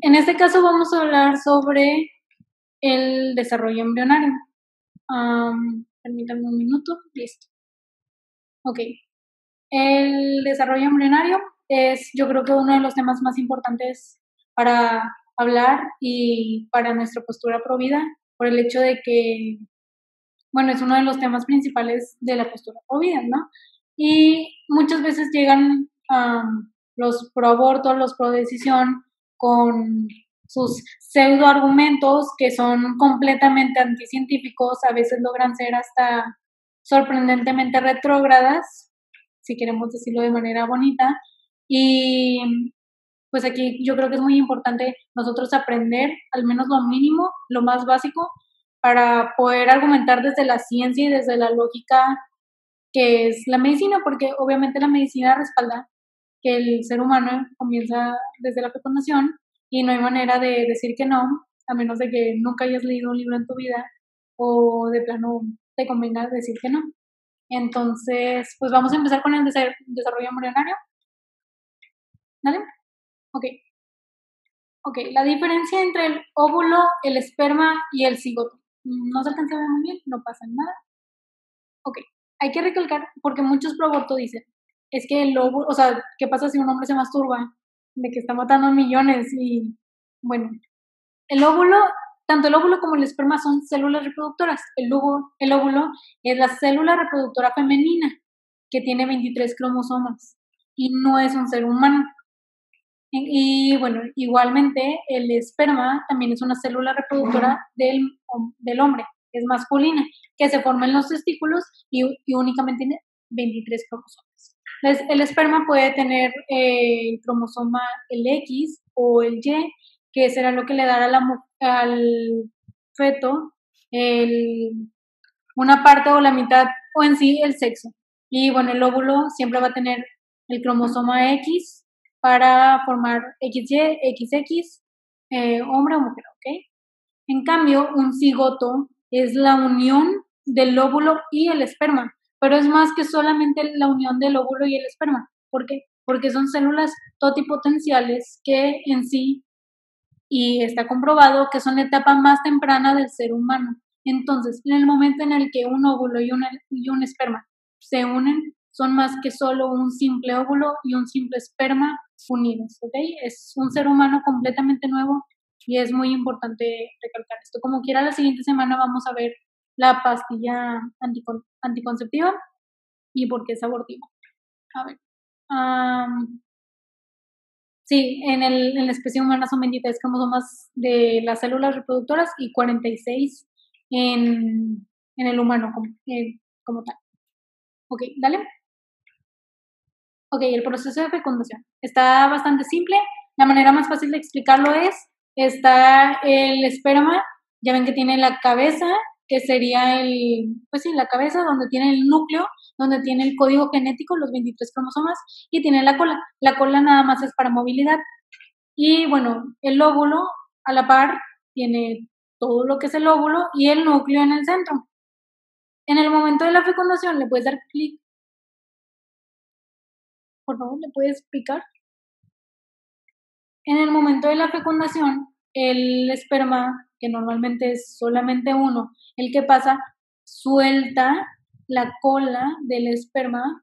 En este caso vamos a hablar sobre el desarrollo embrionario. Permítanme un minuto, listo. Ok, el desarrollo embrionario es, yo creo que uno de los temas más importantes para hablar y para nuestra postura pro vida, por el hecho de que, bueno, es uno de los temas principales de la postura pro vida, ¿no? Y muchas veces llegan los pro aborto, los pro decisión, con sus pseudo argumentos que son completamente anticientíficos, a veces logran ser hasta sorprendentemente retrógradas, si queremos decirlo de manera bonita, y pues aquí yo creo que es muy importante nosotros aprender al menos lo mínimo, lo más básico, para poder argumentar desde la ciencia y desde la lógica que es la medicina, porque obviamente la medicina respalda que el ser humano comienza desde la fecundación y no hay manera de decir que no, a menos de que nunca hayas leído un libro en tu vida o de plano te convenga decir que no. Entonces, pues vamos a empezar con el desarrollo embrionario. ¿Vale? Ok. Ok, la diferencia entre el óvulo, el esperma y el cigoto. No se alcanza a ver muy bien, no pasa nada. Ok, hay que recalcar, porque muchos pro aborto dicen, es que el óvulo, o sea, ¿qué pasa si un hombre se masturba? De que está matando millones y, bueno, el óvulo, tanto el óvulo como el esperma son células reproductoras. El óvulo es la célula reproductora femenina que tiene 23 cromosomas y no es un ser humano. Y bueno, igualmente el esperma también es una célula reproductora del hombre, es masculina, que se forma en los testículos y únicamente tiene 23 cromosomas. Entonces, el esperma puede tener el cromosoma el X o el Y, que será lo que le dará al feto una parte o la mitad o en sí el sexo. Y bueno, el óvulo siempre va a tener el cromosoma X para formar XY, XX, hombre o mujer, ¿ok? En cambio, un cigoto es la unión del óvulo y el esperma, pero es más que solamente la unión del óvulo y el esperma. ¿Por qué? Porque son células totipotenciales que en sí, y está comprobado que son la etapa más temprana del ser humano. Entonces, en el momento en el que un óvulo y un esperma se unen, son más que solo un simple óvulo y un simple esperma unidos, ¿ok? Es un ser humano completamente nuevo y es muy importante recalcar esto. Como quiera, la siguiente semana vamos a ver la pastilla anticonceptiva y por qué es abortiva. A ver. Sí, en la especie humana son 23 cromosomas de las células reproductoras y 46 en el humano como tal. Ok, dale. Ok, el proceso de fecundación. Está bastante simple. La manera más fácil de explicarlo está el esperma, ya ven que tiene la cabeza, que sería pues sí, la cabeza donde tiene el núcleo, donde tiene el código genético, los 23 cromosomas, y tiene la cola. La cola nada más es para movilidad. Y bueno, el óvulo a la par tiene todo lo que es el óvulo y el núcleo en el centro. En el momento de la fecundación le puedes dar clic. Por favor, ¿le puedes picar? En el momento de la fecundación, el esperma, que normalmente es solamente uno, el que pasa, suelta la cola del esperma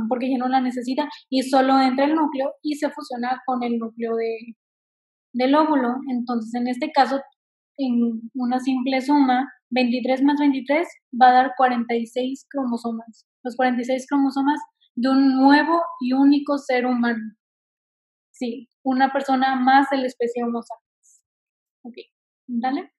porque ya no la necesita y solo entra el núcleo y se fusiona con el núcleo del óvulo. Entonces, en este caso, en una simple suma, 23 más 23 va a dar 46 cromosomas. Los 46 cromosomas de un nuevo y único ser humano. Sí, una persona más de la especie Homo sapiens. Ok, dale.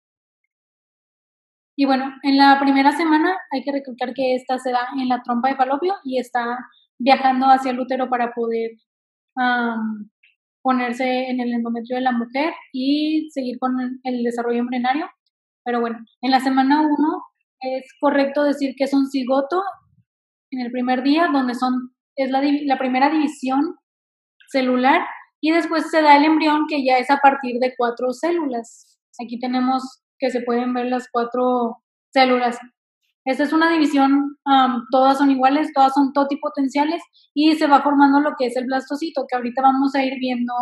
Y bueno, en la primera semana hay que recalcar que esta se da en la trompa de falopio y está viajando hacia el útero para poder ponerse en el endometrio de la mujer y seguir con el desarrollo embrionario. Pero bueno, en la semana 1 es correcto decir que es un cigoto en el primer día, donde es la primera división celular, y después se da el embrión, que ya es a partir de 4 células. Aquí tenemos que se pueden ver las 4 células. Esta es una división, todas son iguales, todas son totipotenciales y se va formando lo que es el blastocito, que ahorita vamos a ir viendo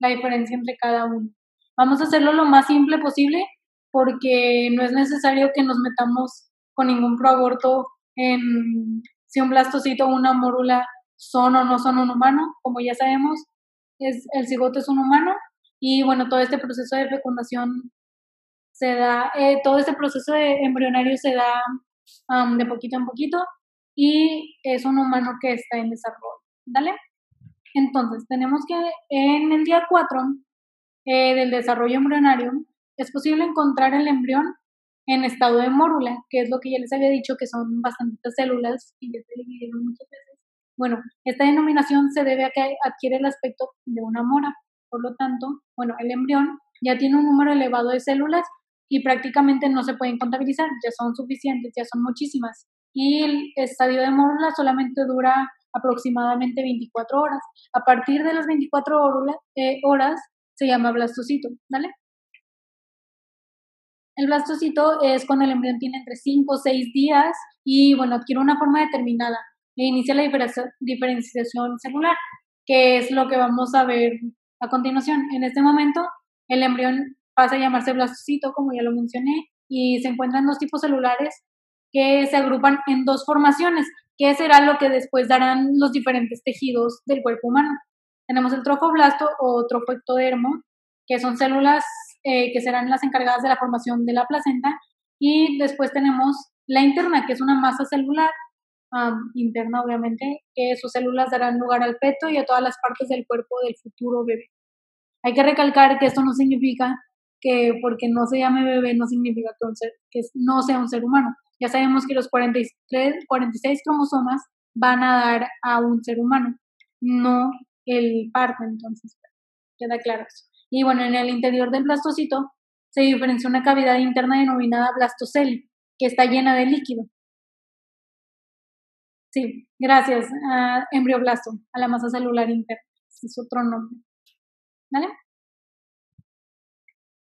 la diferencia entre cada uno. Vamos a hacerlo lo más simple posible porque no es necesario que nos metamos con ningún proaborto en si un blastocito o una mórula son o no son un humano. Como ya sabemos, el cigoto es un humano y bueno, todo este proceso de fecundación se da, todo este proceso de embrionario se da de poquito en poquito y es un humano que está en desarrollo, ¿vale? Entonces, tenemos que en el día 4 del desarrollo embrionario es posible encontrar el embrión en estado de mórula, que es lo que ya les había dicho, que son bastantes células y ya se dividieron muchas veces. Bueno, esta denominación se debe a que adquiere el aspecto de una mora. Por lo tanto, bueno, el embrión ya tiene un número elevado de células y prácticamente no se pueden contabilizar, ya son suficientes, ya son muchísimas. Y el estadio de mórula solamente dura aproximadamente 24 horas. A partir de las 24 horas se llama blastocito, ¿vale? El blastocito es cuando el embrión tiene entre 5 o 6 días y, bueno, adquiere una forma determinada e inicia la diferenciación celular, que es lo que vamos a ver a continuación. En este momento, el embrión pasa a llamarse blastocito, como ya lo mencioné, y se encuentran dos tipos celulares que se agrupan en dos formaciones, que será lo que después darán los diferentes tejidos del cuerpo humano. Tenemos el trofoblasto o trofectodermo, que son células que serán las encargadas de la formación de la placenta, y después tenemos la interna, que es una masa celular interna, obviamente, que sus células darán lugar al feto y a todas las partes del cuerpo del futuro bebé. Hay que recalcar que esto no significa que porque no se llame bebé no significa que no sea un ser humano. Ya sabemos que los 46 cromosomas van a dar a un ser humano, no el parto, entonces queda claro eso. Y bueno, en el interior del blastocito se diferencia una cavidad interna denominada blastocele, que está llena de líquido. Sí, gracias a embrioblasto, a la masa celular interna. Ese es otro nombre. ¿Vale?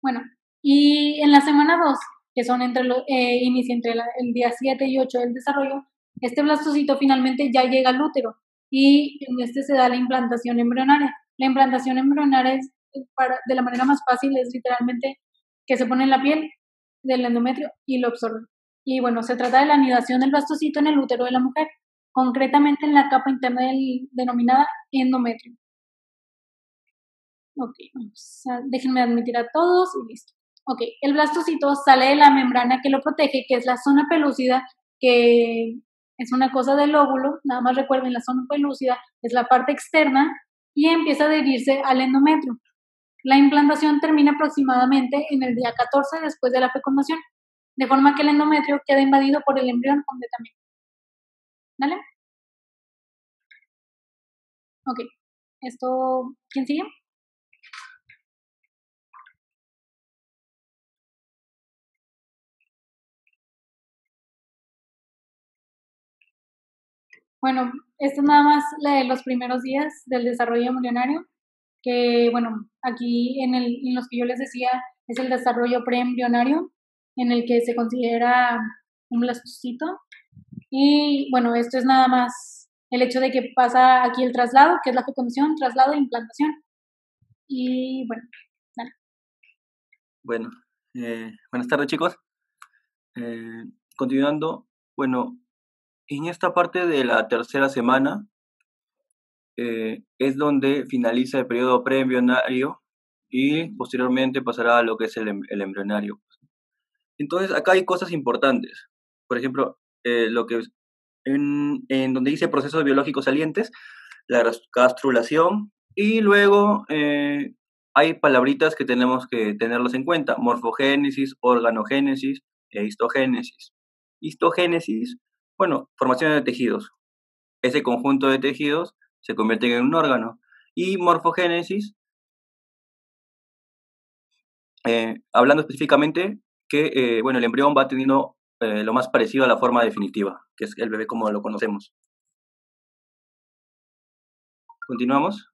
Bueno, y en la semana 2, que son inicia entre el día 7 y 8 del desarrollo, este blastocito finalmente ya llega al útero y en este se da la implantación embrionaria. La implantación embrionaria de la manera más fácil es literalmente que se pone en la piel del endometrio y lo absorbe. Y bueno, se trata de la anidación del blastocito en el útero de la mujer, concretamente en la capa interna denominada endometrio. Ok, déjenme admitir a todos y listo. Ok, el blastocito sale de la membrana que lo protege, que es la zona pelúcida, que es una cosa del óvulo, nada más recuerden, la zona pelúcida es la parte externa y empieza a adherirse al endometrio. La implantación termina aproximadamente en el día 14 después de la fecundación, de forma que el endometrio queda invadido por el embrión completamente. ¿Vale? Ok, esto, ¿quién sigue? Bueno, esto es nada más los primeros días del desarrollo embrionario, que bueno, aquí en los que yo les decía es el desarrollo preembrionario, en el que se considera un blastocito. Y bueno, esto es nada más el hecho de que pasa aquí el traslado, que es la fecundación, traslado e implantación. Y bueno, dale. Bueno, buenas tardes chicos. Continuando, bueno, en esta parte de la tercera semana es donde finaliza el periodo preembrionario y posteriormente pasará a lo que es el embrionario. Entonces, acá hay cosas importantes. Por ejemplo, lo que en donde dice procesos biológicos salientes, la gastrulación, y luego hay palabritas que tenemos que tenerlos en cuenta: morfogénesis, organogénesis e histogénesis. Histogénesis, bueno, formación de tejidos. Ese conjunto de tejidos se convierte en un órgano. Y morfogénesis, hablando específicamente que bueno, el embrión va teniendo lo más parecido a la forma definitiva, que es el bebé como lo conocemos. ¿Continuamos?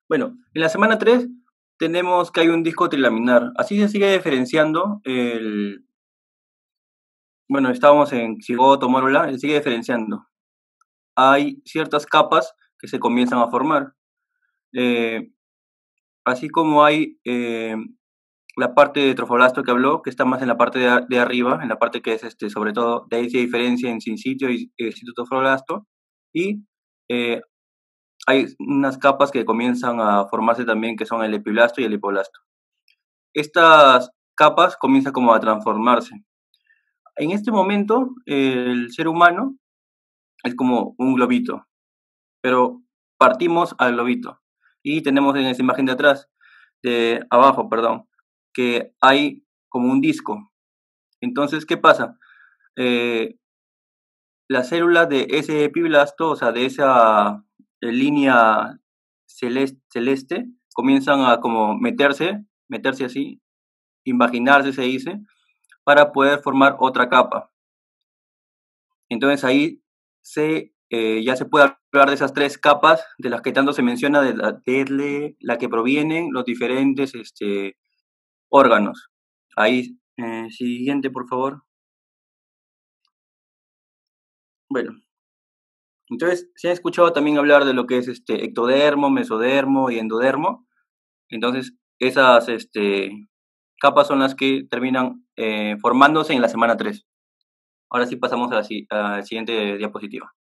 Bueno, en la semana 3 tenemos que hay un disco trilaminar. Así se sigue diferenciando el... Bueno, estábamos en cigoto, mórula, se sigue diferenciando. hay ciertas capas que se comienzan a formar. Así como hay la parte de trofoblasto que habló, que está más en la parte de arriba, en la parte que es, sobre todo, de ahí se diferencia en sincitio y citotrofoblasto, y hay unas capas que comienzan a formarse también, que son el epiblasto y el hipoblasto. Estas capas comienzan como a transformarse. En este momento, el ser humano es como un globito, pero partimos al globito y tenemos en esa imagen de atrás, de abajo, perdón, que hay como un disco. Entonces, ¿qué pasa? Las células de ese epiblasto, o sea, de esa línea celeste, comienzan a como meterse así, imaginarse, se dice, para poder formar otra capa. Entonces ahí ya se puede hablar de esas tres capas de las que tanto se menciona, de la que provienen los diferentes órganos. Ahí, siguiente, por favor. Bueno, entonces se ha escuchado también hablar de lo que es ectodermo, mesodermo y endodermo. Entonces, esas capas son las que terminan formándose en la semana 3. Ahora sí pasamos a la siguiente diapositiva.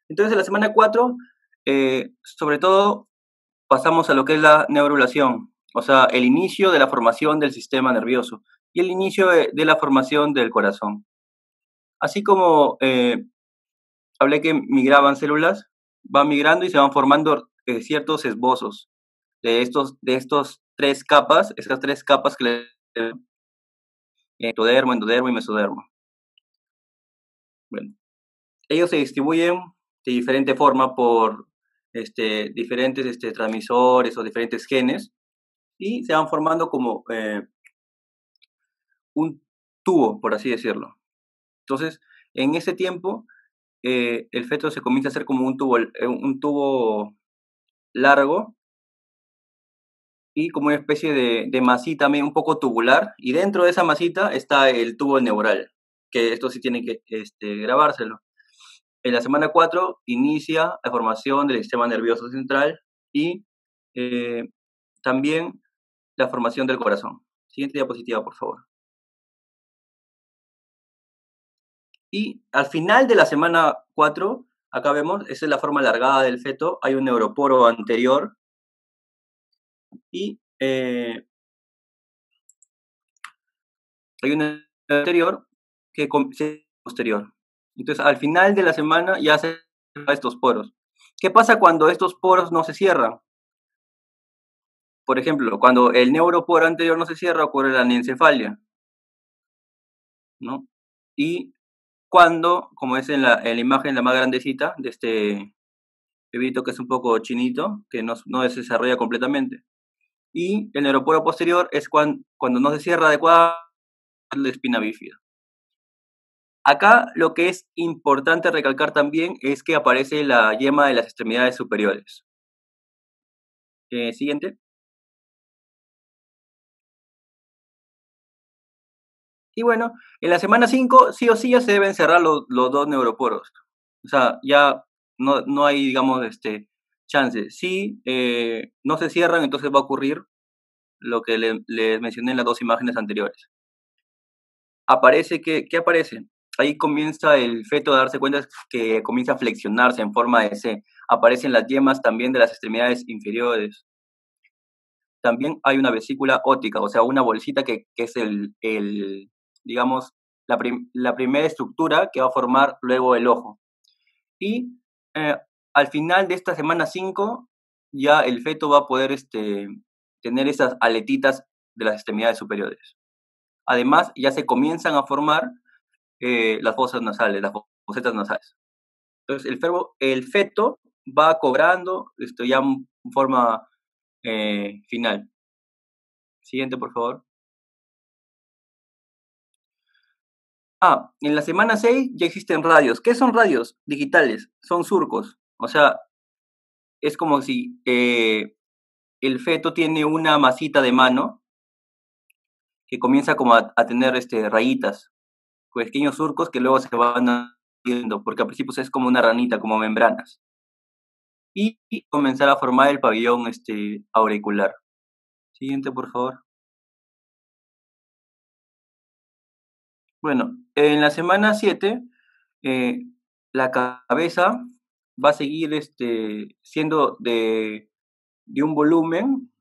Entonces, en la semana 4, sobre todo, pasamos a lo que es la neurulación, o sea, el inicio de la formación del sistema nervioso y el inicio de la formación del corazón. Así como hablé que migraban células, van migrando y se van formando ciertos esbozos de estos tres capas, esas tres capas que le ectodermo, endodermo y mesodermo. Bueno, ellos se distribuyen de diferente forma por diferentes transmisores o diferentes genes y se van formando como un tubo, por así decirlo. Entonces, en ese tiempo, el feto se comienza a hacer como un tubo largo y como una especie de masita también un poco tubular, y dentro de esa masita está el tubo neural, que esto sí tiene que grabárselo. En la semana 4 inicia la formación del sistema nervioso central y también la formación del corazón. Siguiente diapositiva, por favor. Y al final de la semana 4, acá vemos, esa es la forma alargada del feto, hay un neuroporo anterior y hay un anterior que es posterior. Entonces, al final de la semana ya se estos poros. ¿Qué pasa cuando estos poros no se cierran? Por ejemplo, cuando el neuroporo anterior no se cierra, ocurre la anencefalia, ¿no? Y cuando, como es en la imagen la más grandecita de este bebito que es un poco chinito, que no se desarrolla completamente. Y el neuroporo posterior es cuando no se cierra adecuadamente la espina bífida. Acá lo que es importante recalcar también es que aparece la yema de las extremidades superiores. Siguiente. Y bueno, en la semana 5 sí o sí ya se deben cerrar los dos neuroporos. O sea, ya no hay, digamos, chance. Si no se cierran, entonces va a ocurrir lo que les mencioné en las dos imágenes anteriores. ¿Qué aparece? Ahí comienza el feto a darse cuenta que comienza a flexionarse en forma de C. Aparecen las yemas también de las extremidades inferiores. También hay una vesícula óptica, o sea, una bolsita que es digamos, la primera estructura que va a formar luego el ojo. Y al final de esta semana 5, ya el feto va a poder tener esas aletitas de las extremidades superiores. Además, ya se comienzan a formar las fosas nasales, las fosetas nasales. Entonces, el feto va cobrando ya en forma final. Siguiente, por favor. En la semana 6 ya existen radios. ¿Qué son radios? Digitales. Son surcos. O sea, es como si el feto tiene una masita de mano que comienza como a tener rayitas, pequeños surcos que luego se van a yendo, porque al principio es como una ranita, como membranas. Y comenzar a formar el pabellón auricular. Siguiente, por favor. Bueno, en la semana 7, la cabeza va a seguir siendo de un volumen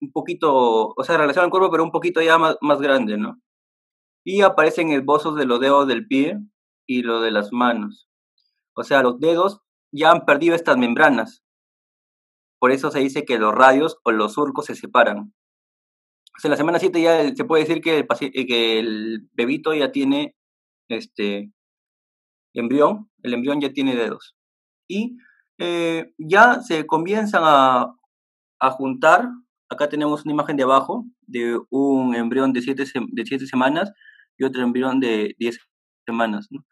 un poquito, o sea, relacionado al cuerpo, pero un poquito ya más grande, ¿no? Y aparecen esbozos de los dedos del pie y lo de las manos. O sea, los dedos ya han perdido estas membranas. Por eso se dice que los radios o los surcos se separan. O sea, en la semana 7 ya se puede decir que el bebito ya tiene embrión, el embrión ya tiene dedos. Y ya se comienzan a juntar. Acá tenemos una imagen de abajo de un embrión de 7 semanas y otro embrión de 10 semanas, ¿no?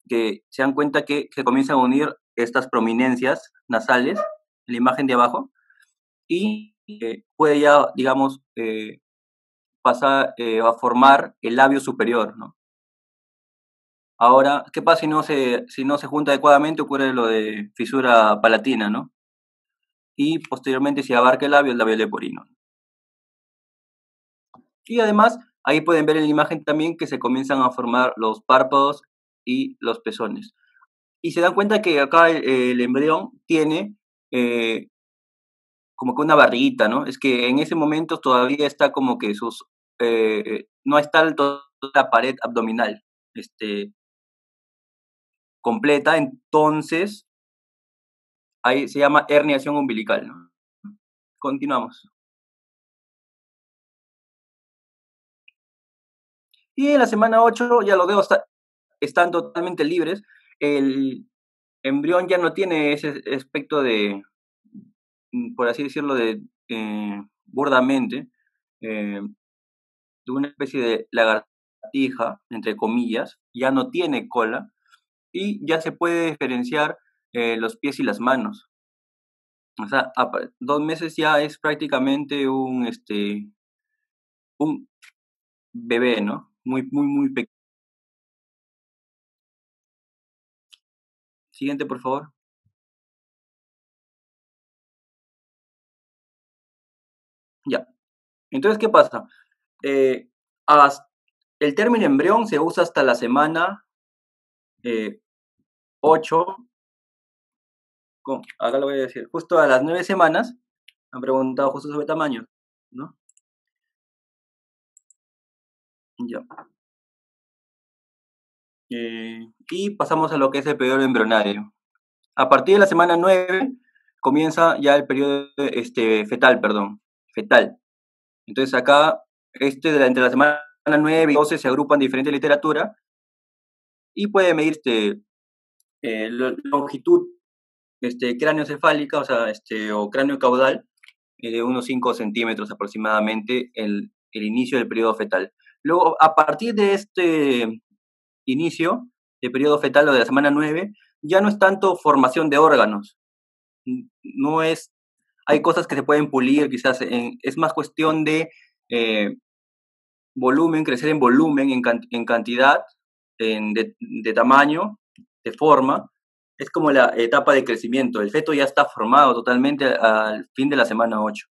Que se dan cuenta que se comienzan a unir estas prominencias nasales en la imagen de abajo y puede ya, digamos, pasar a formar el labio superior, ¿no? Ahora, ¿qué pasa si no se junta adecuadamente? Ocurre lo de fisura palatina, ¿no? Y posteriormente se abarca el labio leporino. Y además, ahí pueden ver en la imagen también que se comienzan a formar los párpados y los pezones. Y se dan cuenta que acá el embrión tiene como que una barriguita, ¿no? Es que en ese momento todavía está como que no está toda la pared abdominal completa, entonces ahí se llama herniación umbilical, ¿no? Continuamos. Y en la semana 8 ya los dedos están totalmente libres. El embrión ya no tiene ese aspecto de, por así decirlo, burdamente, de una especie de lagartija, entre comillas, ya no tiene cola y ya se puede diferenciar los pies y las manos. O sea, 2 meses ya es prácticamente un bebé, ¿no? Muy, muy, muy pequeño. Siguiente, por favor. Ya. Entonces, ¿qué pasa? Eh, el término embrión se usa hasta la semana 8. Acá lo voy a decir. Justo a las 9 semanas han preguntado justo sobre tamaño, ¿no? Ya. Y pasamos a lo que es el periodo embrionario. A partir de la semana 9 comienza ya el periodo fetal, perdón, fetal. Entonces acá, entre la semana 9 y 12 se agrupan diferentes literatura y puede medir longitud craneoencefálica, o sea, o cráneo caudal, de unos 5 centímetros aproximadamente el inicio del periodo fetal. Luego, a partir de este inicio del periodo fetal o de la semana 9, ya no es tanto formación de órganos, no es, hay cosas que se pueden pulir, quizás es más cuestión de volumen, crecer en volumen, en cantidad, de tamaño, de forma. Es como la etapa de crecimiento. El feto ya está formado totalmente al fin de la semana 8.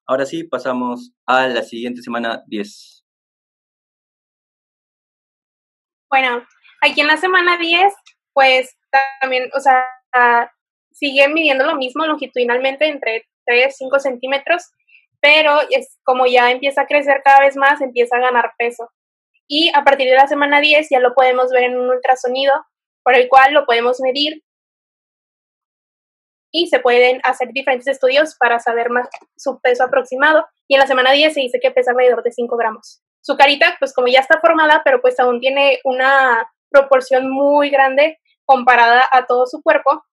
Ahora sí, pasamos a la siguiente semana 10. Bueno, aquí en la semana 10, pues también, o sea, siguen midiendo lo mismo longitudinalmente entre 3 5 centímetros, pero es como ya empieza a crecer cada vez más, empieza a ganar peso. Y a partir de la semana 10 ya lo podemos ver en un ultrasonido, por el cual lo podemos medir y se pueden hacer diferentes estudios para saber más su peso aproximado. Y en la semana 10 se dice que pesa alrededor de 5 gramos. Su carita, pues como ya está formada, pero pues aún tiene una proporción muy grande comparada a todo su cuerpo,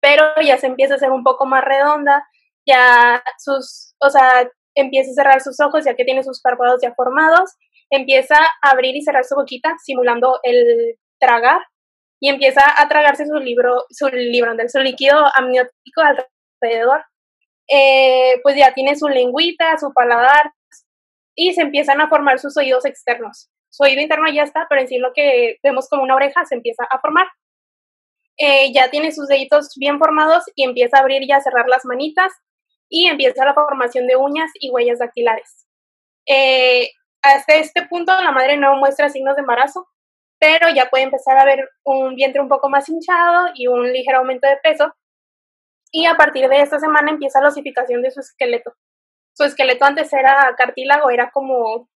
pero ya se empieza a hacer un poco más redonda, ya empieza a cerrar sus ojos ya que tiene sus párpados ya formados, empieza a abrir y cerrar su boquita simulando el tragar y empieza a tragarse su líquido amniótico alrededor. Pues ya tiene su lengüita, su paladar y se empiezan a formar sus oídos externos. su oído interno ya está, pero en sí lo que vemos como una oreja se empieza a formar. Ya tiene sus deditos bien formados y empieza a abrir y a cerrar las manitas y empieza la formación de uñas y huellas dactilares. Hasta este punto la madre no muestra signos de embarazo, pero ya puede empezar a ver un vientre un poco más hinchado y un ligero aumento de peso. Y a partir de esta semana empieza la osificación de su esqueleto. Su esqueleto antes era cartílago, era como,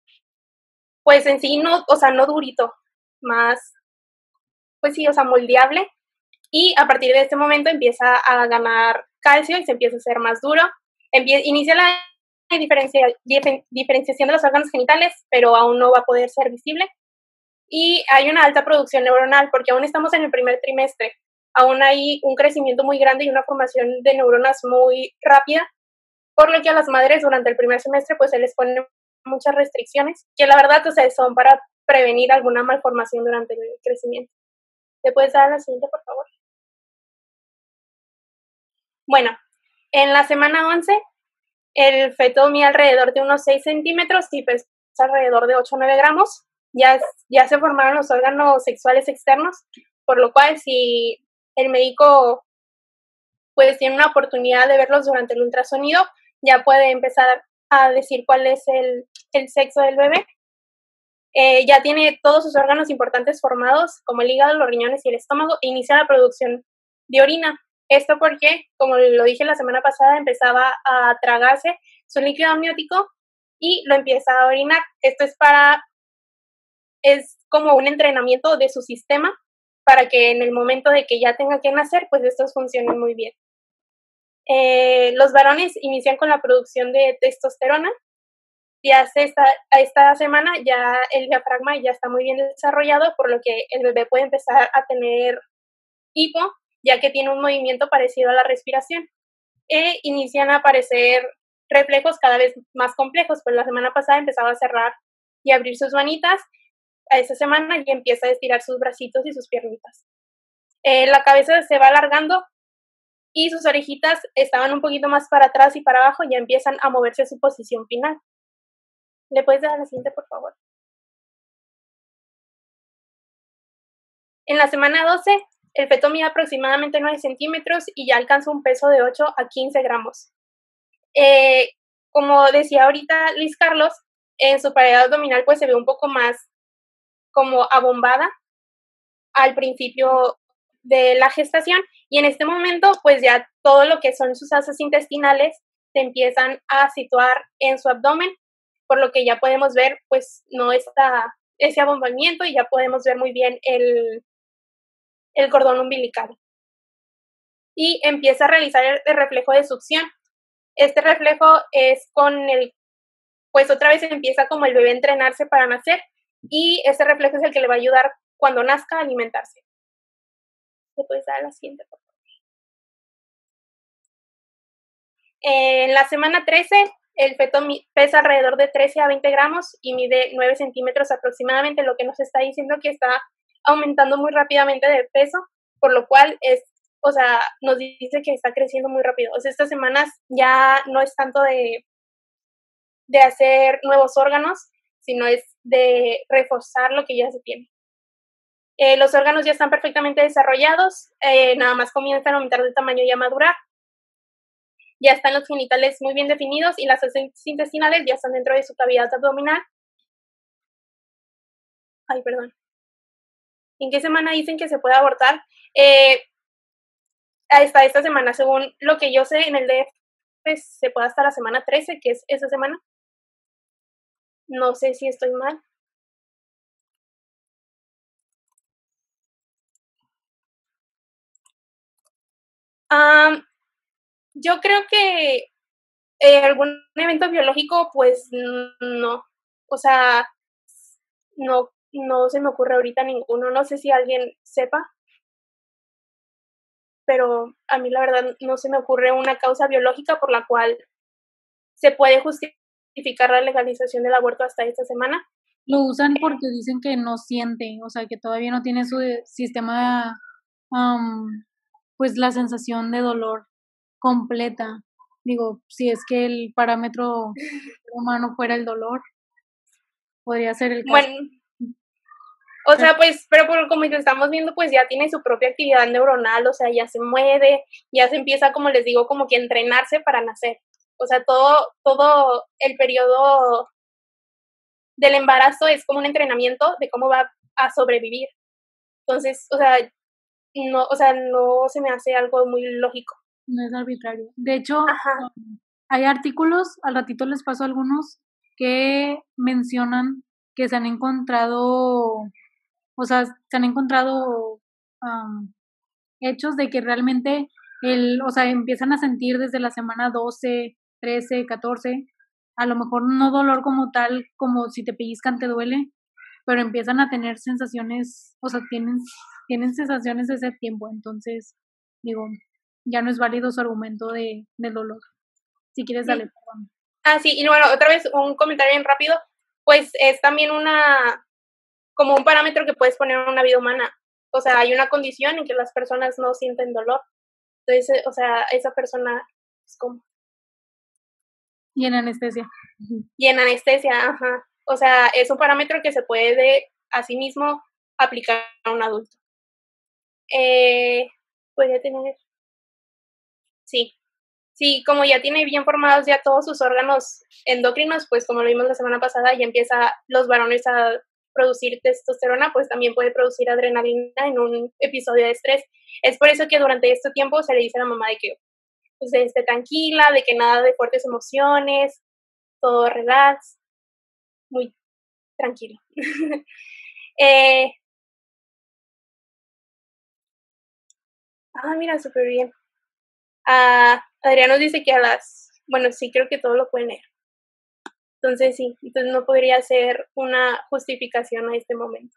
pues en sí no, o sea, no durito, más, pues sí, o sea, moldeable. Y a partir de este momento empieza a ganar calcio y se empieza a hacer más duro. Inicia la diferenciación de los órganos genitales, pero aún no va a poder ser visible. Y hay una alta producción neuronal porque aún estamos en el primer trimestre. Aún hay un crecimiento muy grande y una formación de neuronas muy rápida, por lo que a las madres durante el primer semestre pues se les ponen muchas restricciones, que la verdad, o sea, son para prevenir alguna malformación durante el crecimiento. ¿Te puedes dar la siguiente, por favor? Bueno, en la semana 11, el feto mide alrededor de unos 6 centímetros y pesa alrededor de 8 o 9 gramos. Ya se formaron los órganos sexuales externos, por lo cual si el médico pues tiene una oportunidad de verlos durante el ultrasonido, ya puede empezar a decir cuál es el sexo del bebé. Ya tiene todos sus órganos importantes formados, como el hígado, los riñones y el estómago, e inicia la producción de orina. Esto porque, como lo dije la semana pasada, empezaba a tragarse su líquido amniótico y lo empieza a orinar. Esto es como un entrenamiento de su sistema para que en el momento de que ya tenga que nacer, pues estos funcionen muy bien. Los varones inician con la producción de testosterona. Y a esta semana ya el diafragma ya está muy bien desarrollado, por lo que el bebé puede empezar a tener hipo, ya que tiene un movimiento parecido a la respiración. Inician a aparecer reflejos cada vez más complejos, pues la semana pasada empezaba a cerrar y abrir sus manitas, a esta semana ya empieza a estirar sus bracitos y sus piernitas. La cabeza se va alargando y sus orejitas estaban un poquito más para atrás y para abajo, ya empiezan a moverse a su posición final. ¿Le puedes dar la siguiente, por favor? En la semana 12, el feto mide aproximadamente 9 centímetros y ya alcanza un peso de 8 a 15 gramos. Como decía ahorita Luis Carlos, en su pared abdominal pues se ve un poco más como abombada al principio de la gestación, y en este momento pues ya todo lo que son sus asas intestinales se empiezan a situar en su abdomen, por lo que ya podemos ver pues no está ese abombamiento y ya podemos ver muy bien el cordón umbilical. Y empieza a realizar el reflejo de succión. Este reflejo es pues otra vez empieza como el bebé a entrenarse para nacer, y este reflejo es el que le va a ayudar cuando nazca a alimentarse. ¿Le puedes dar la siguiente, por favor? En la semana 13, el feto pesa alrededor de 13 a 20 gramos y mide 9 centímetros aproximadamente, lo que nos está diciendo que está aumentando muy rápidamente de peso, por lo cual nos dice que está creciendo muy rápido. O sea, estas semanas ya no es tanto de hacer nuevos órganos, sino es de reforzar lo que ya se tiene. Los órganos ya están perfectamente desarrollados, nada más comienzan a aumentar de tamaño y a madurar. Ya están los genitales muy bien definidos y las asas intestinales ya están dentro de su cavidad abdominal. Ay, perdón. ¿En qué semana dicen que se puede abortar? Hasta esta semana, según lo que yo sé, en el DF pues, se puede hasta la semana 13, que es esa semana. No sé si estoy mal. Yo creo que algún evento biológico, pues no. O sea, no se me ocurre ahorita ninguno. No sé si alguien sepa, pero a mí la verdad no se me ocurre una causa biológica por la cual se puede justificar la legalización del aborto hasta esta semana. Lo usan porque dicen que no siente, o sea, que todavía no tiene su sistema, pues la sensación de dolor completa. Digo, si es que el parámetro humano fuera el dolor, podría ser el caso. Bueno, O sea, pues, pero como lo estamos viendo, pues ya tiene su propia actividad neuronal, o sea, ya se mueve, ya se empieza, como les digo, como que a entrenarse para nacer. O sea, todo el periodo del embarazo es como un entrenamiento de cómo va a sobrevivir. Entonces, o sea, no se me hace algo muy lógico. No es arbitrario. De hecho, Ajá. hay artículos, al ratito les paso algunos, que mencionan que se han encontrado, o sea, se han encontrado hechos de que realmente o sea, empiezan a sentir desde la semana 12, 13, 14, a lo mejor no dolor como tal, como si te pellizcan te duele, pero empiezan a tener sensaciones, o sea, tienen sensaciones de ese tiempo, entonces, digo, ya no es válido su argumento del dolor. Si quieres, Sí. dale, perdón. Ah, sí, y bueno, otra vez un comentario bien rápido, pues es también como un parámetro que puedes poner en una vida humana. O sea, hay una condición en que las personas no sienten dolor. Entonces, o sea, esa persona es como... Y en anestesia. Y en anestesia, ajá. O sea, es un parámetro que se puede a sí mismo aplicar a un adulto. Podría tener... Sí. Sí, como ya tiene bien formados ya todos sus órganos endocrinos, pues como lo vimos la semana pasada, ya empieza los varones a producir testosterona, pues también puede producir adrenalina en un episodio de estrés. Es por eso que durante este tiempo se le dice a la mamá de que pues, esté tranquila, de que nada de fuertes emociones, todo relax, muy tranquilo. Mira, súper bien. Adrián nos dice que bueno, sí, creo que todo lo pueden leer. Entonces sí, entonces no podría ser una justificación a este momento.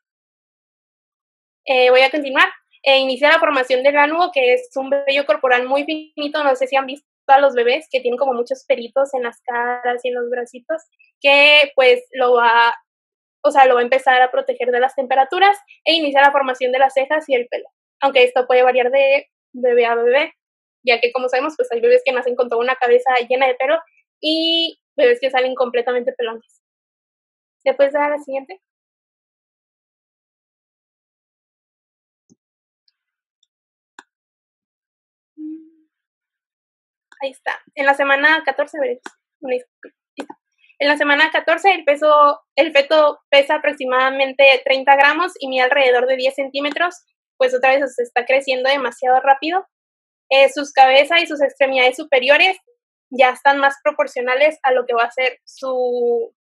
Voy a continuar. Inicia la formación del ánuo, que es un vello corporal muy finito. No sé si han visto a los bebés que tienen como muchos peritos en las caras y en los bracitos, que pues lo va a empezar a proteger de las temperaturas e inicia la formación de las cejas y el pelo. Aunque esto puede variar de bebé a bebé, ya que como sabemos, pues hay bebés que nacen con toda una cabeza llena de pelo y bebés que salen completamente pelones. ¿Le puedes dar a la siguiente? Ahí está. En la semana 14, en la semana 14 el feto pesa aproximadamente 30 gramos y mide alrededor de 10 centímetros, pues otra vez se está creciendo demasiado rápido. Sus cabezas y sus extremidades superiores ya están más proporcionales a lo que va a ser su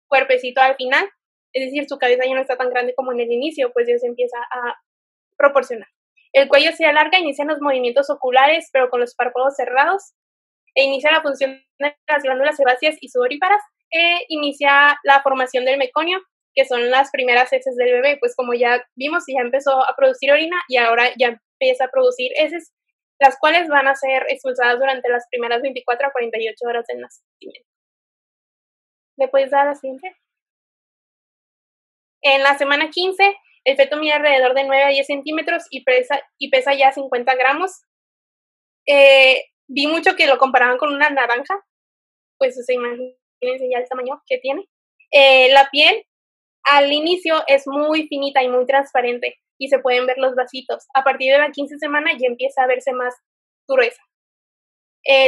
cuerpecito al final, es decir, su cabeza ya no está tan grande como en el inicio, pues ya se empieza a proporcionar. El cuello se alarga, inician los movimientos oculares, pero con los párpados cerrados, e inicia la función de las glándulas sebáceas y sudoríparas, inicia la formación del meconio, que son las primeras heces del bebé, pues como ya vimos, ya empezó a producir orina y ahora ya empieza a producir heces, las cuales van a ser expulsadas durante las primeras 24 a 48 horas del nacimiento. ¿Le puedes dar a la siguiente? En la semana 15, el feto mide alrededor de 9 a 10 centímetros y pesa ya 50 gramos. Vi mucho que lo comparaban con una naranja, pues imagínense ya el tamaño que tiene. La piel al inicio es muy finita y muy transparente y se pueden ver los vasitos. A partir de la 15 semana ya empieza a verse más gruesa.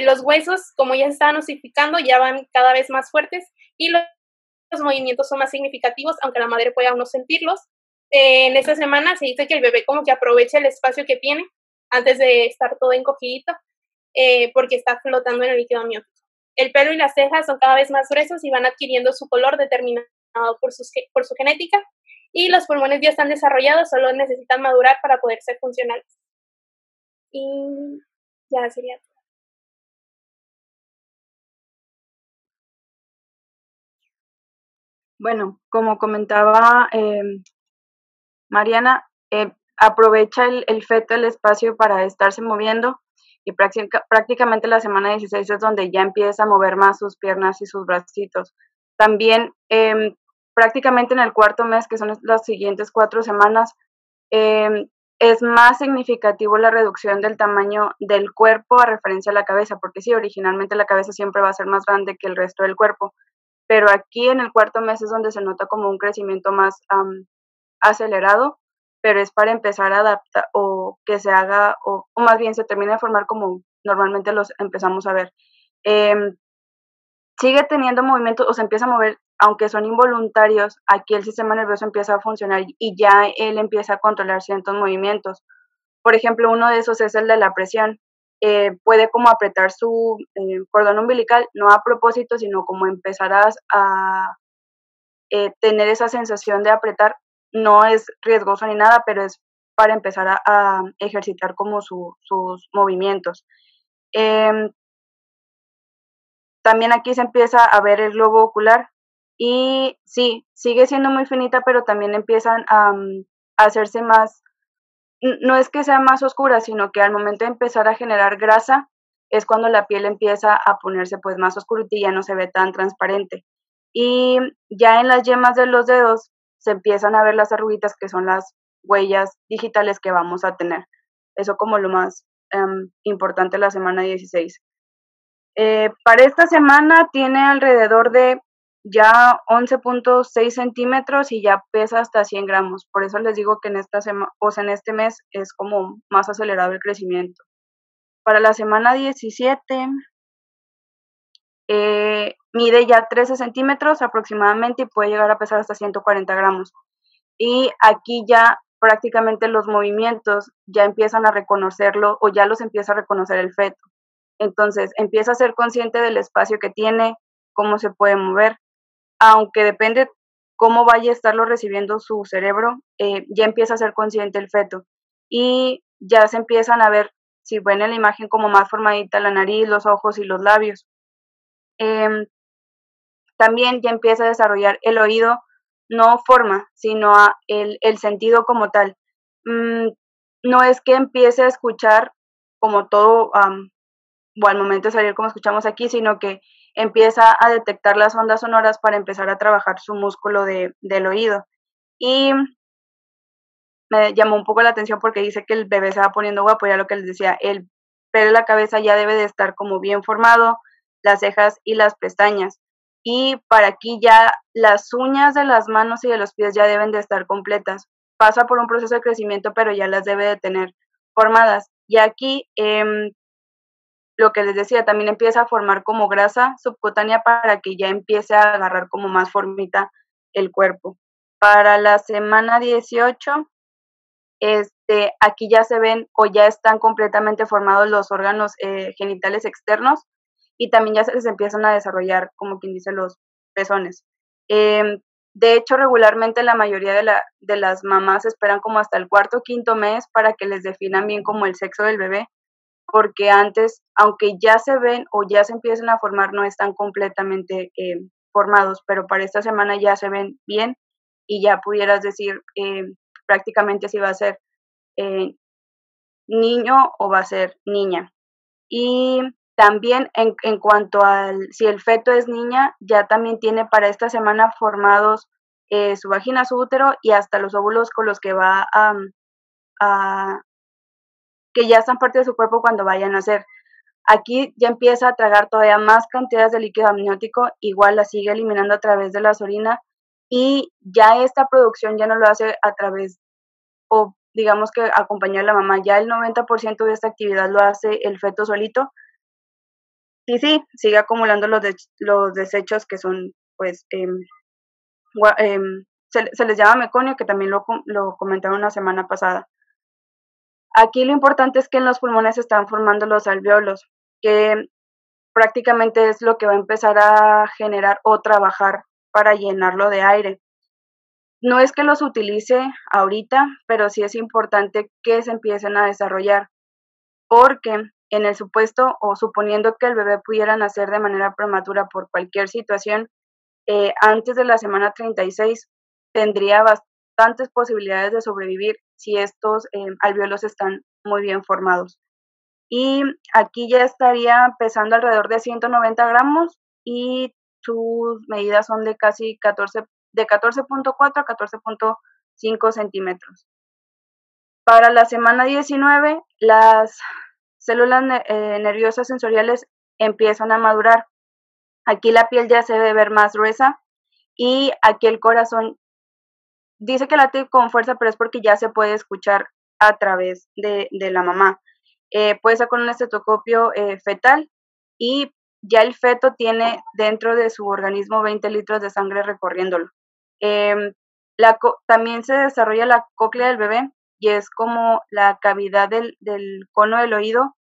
Los huesos, como ya se estaban osificando, ya van cada vez más fuertes y los movimientos son más significativos, aunque la madre pueda aún no sentirlos. En esta semana se dice que el bebé como que aprovecha el espacio que tiene antes de estar todo encogidito, porque está flotando en el líquido amniótico. El pelo y las cejas son cada vez más gruesos y van adquiriendo su color determinado por su genética, y los pulmones ya están desarrollados, solo necesitan madurar para poder ser funcionales. Y ya sería todo. Bueno, como comentaba Mariana, aprovecha el feto el espacio para estarse moviendo y prácticamente la semana 16 es donde ya empieza a mover más sus piernas y sus bracitos. También prácticamente en el cuarto mes, que son las siguientes 4 semanas, es más significativo la reducción del tamaño del cuerpo a referencia a la cabeza, porque sí, originalmente la cabeza siempre va a ser más grande que el resto del cuerpo, pero aquí en el cuarto mes es donde se nota como un crecimiento más acelerado, pero es para empezar a adaptar o que se haga, o más bien se termine de formar como normalmente los empezamos a ver. Sigue teniendo movimientos o se empieza a mover, aunque son involuntarios, aquí el sistema nervioso empieza a funcionar y ya él empieza a controlar ciertos movimientos. Por ejemplo, uno de esos es el de la presión. Puede como apretar su cordón umbilical, no a propósito, sino como empezar a tener esa sensación de apretar. No es riesgoso ni nada, pero es para empezar a ejercitar como sus movimientos. También aquí se empieza a ver el globo ocular y sí, sigue siendo muy finita, pero también empiezan a hacerse más, no es que sea más oscura, sino que al momento de empezar a generar grasa es cuando la piel empieza a ponerse pues más oscurita y ya no se ve tan transparente. Y ya en las yemas de los dedos se empiezan a ver las arruguitas que son las huellas digitales que vamos a tener. Eso como lo más importante la semana 16. Para esta semana tiene alrededor de ya 11.6 centímetros y ya pesa hasta 100 gramos. Por eso les digo que en esta en este mes es como más acelerado el crecimiento. Para la semana 17 mide ya 13 centímetros aproximadamente y puede llegar a pesar hasta 140 gramos. Y aquí ya prácticamente los movimientos ya empiezan a reconocerlo o ya los empieza a reconocer el feto. Entonces empieza a ser consciente del espacio que tiene, cómo se puede mover, aunque depende cómo vaya a estarlo recibiendo su cerebro, ya empieza a ser consciente el feto y ya se empiezan a ver, si ven en la imagen, como más formadita la nariz, los ojos y los labios. También ya empieza a desarrollar el oído, no forma, sino el sentido como tal. No es que empiece a escuchar como todo, o al momento de salir como escuchamos aquí, sino que empieza a detectar las ondas sonoras para empezar a trabajar su músculo del oído. Y me llamó un poco la atención porque dice que el bebé se va poniendo guapo, ya lo que les decía, el pelo de la cabeza ya debe de estar como bien formado, las cejas y las pestañas. Y para aquí ya las uñas de las manos y de los pies ya deben de estar completas. Pasa por un proceso de crecimiento, pero ya las debe de tener formadas. Y aquí lo que les decía, también empieza a formar como grasa subcutánea para que ya empiece a agarrar como más formita el cuerpo. Para la semana 18, aquí ya se ven o ya están completamente formados los órganos genitales externos y también ya se les empiezan a desarrollar, como quien dice, los pezones. De hecho, regularmente la mayoría de las mamás esperan como hasta el cuarto o quinto mes para que les definan bien como el sexo del bebé, porque antes, aunque ya se ven o ya se empiezan a formar, no están completamente formados, pero para esta semana ya se ven bien y ya pudieras decir prácticamente si va a ser niño o va a ser niña. Y también en cuanto si el feto es niña, ya también tiene para esta semana formados su vagina, su útero y hasta los óvulos con los que va que ya están parte de su cuerpo cuando vayan a nacer. Aquí ya empieza a tragar todavía más cantidades de líquido amniótico, igual la sigue eliminando a través de las orinas y ya esta producción ya no lo hace a través o digamos que acompañar a la mamá, ya el 90% de esta actividad lo hace el feto solito y sí, sigue acumulando los desechos que son pues se les llama meconio, que también lo comentaron una semana pasada. Aquí lo importante es que en los pulmones se están formando los alvéolos, que prácticamente es lo que va a empezar a generar o trabajar para llenarlo de aire. No es que los utilice ahorita, pero sí es importante que se empiecen a desarrollar, porque en el supuesto o suponiendo que el bebé pudiera nacer de manera prematura por cualquier situación, antes de la semana 36 tendría bastantes posibilidades de sobrevivir si estos alvéolos están muy bien formados. Y aquí ya estaría pesando alrededor de 190 gramos y sus medidas son de casi 14.4 a 14.5 centímetros. Para la semana 19, las células nerviosas sensoriales empiezan a madurar. Aquí la piel ya se debe ver más gruesa y aquí el corazón dice que late con fuerza, pero es porque ya se puede escuchar a través de la mamá. Puede ser con un estetoscopio fetal y ya el feto tiene dentro de su organismo 20 litros de sangre recorriéndolo. También se desarrolla la cóclea del bebé y es como la cavidad del cono del oído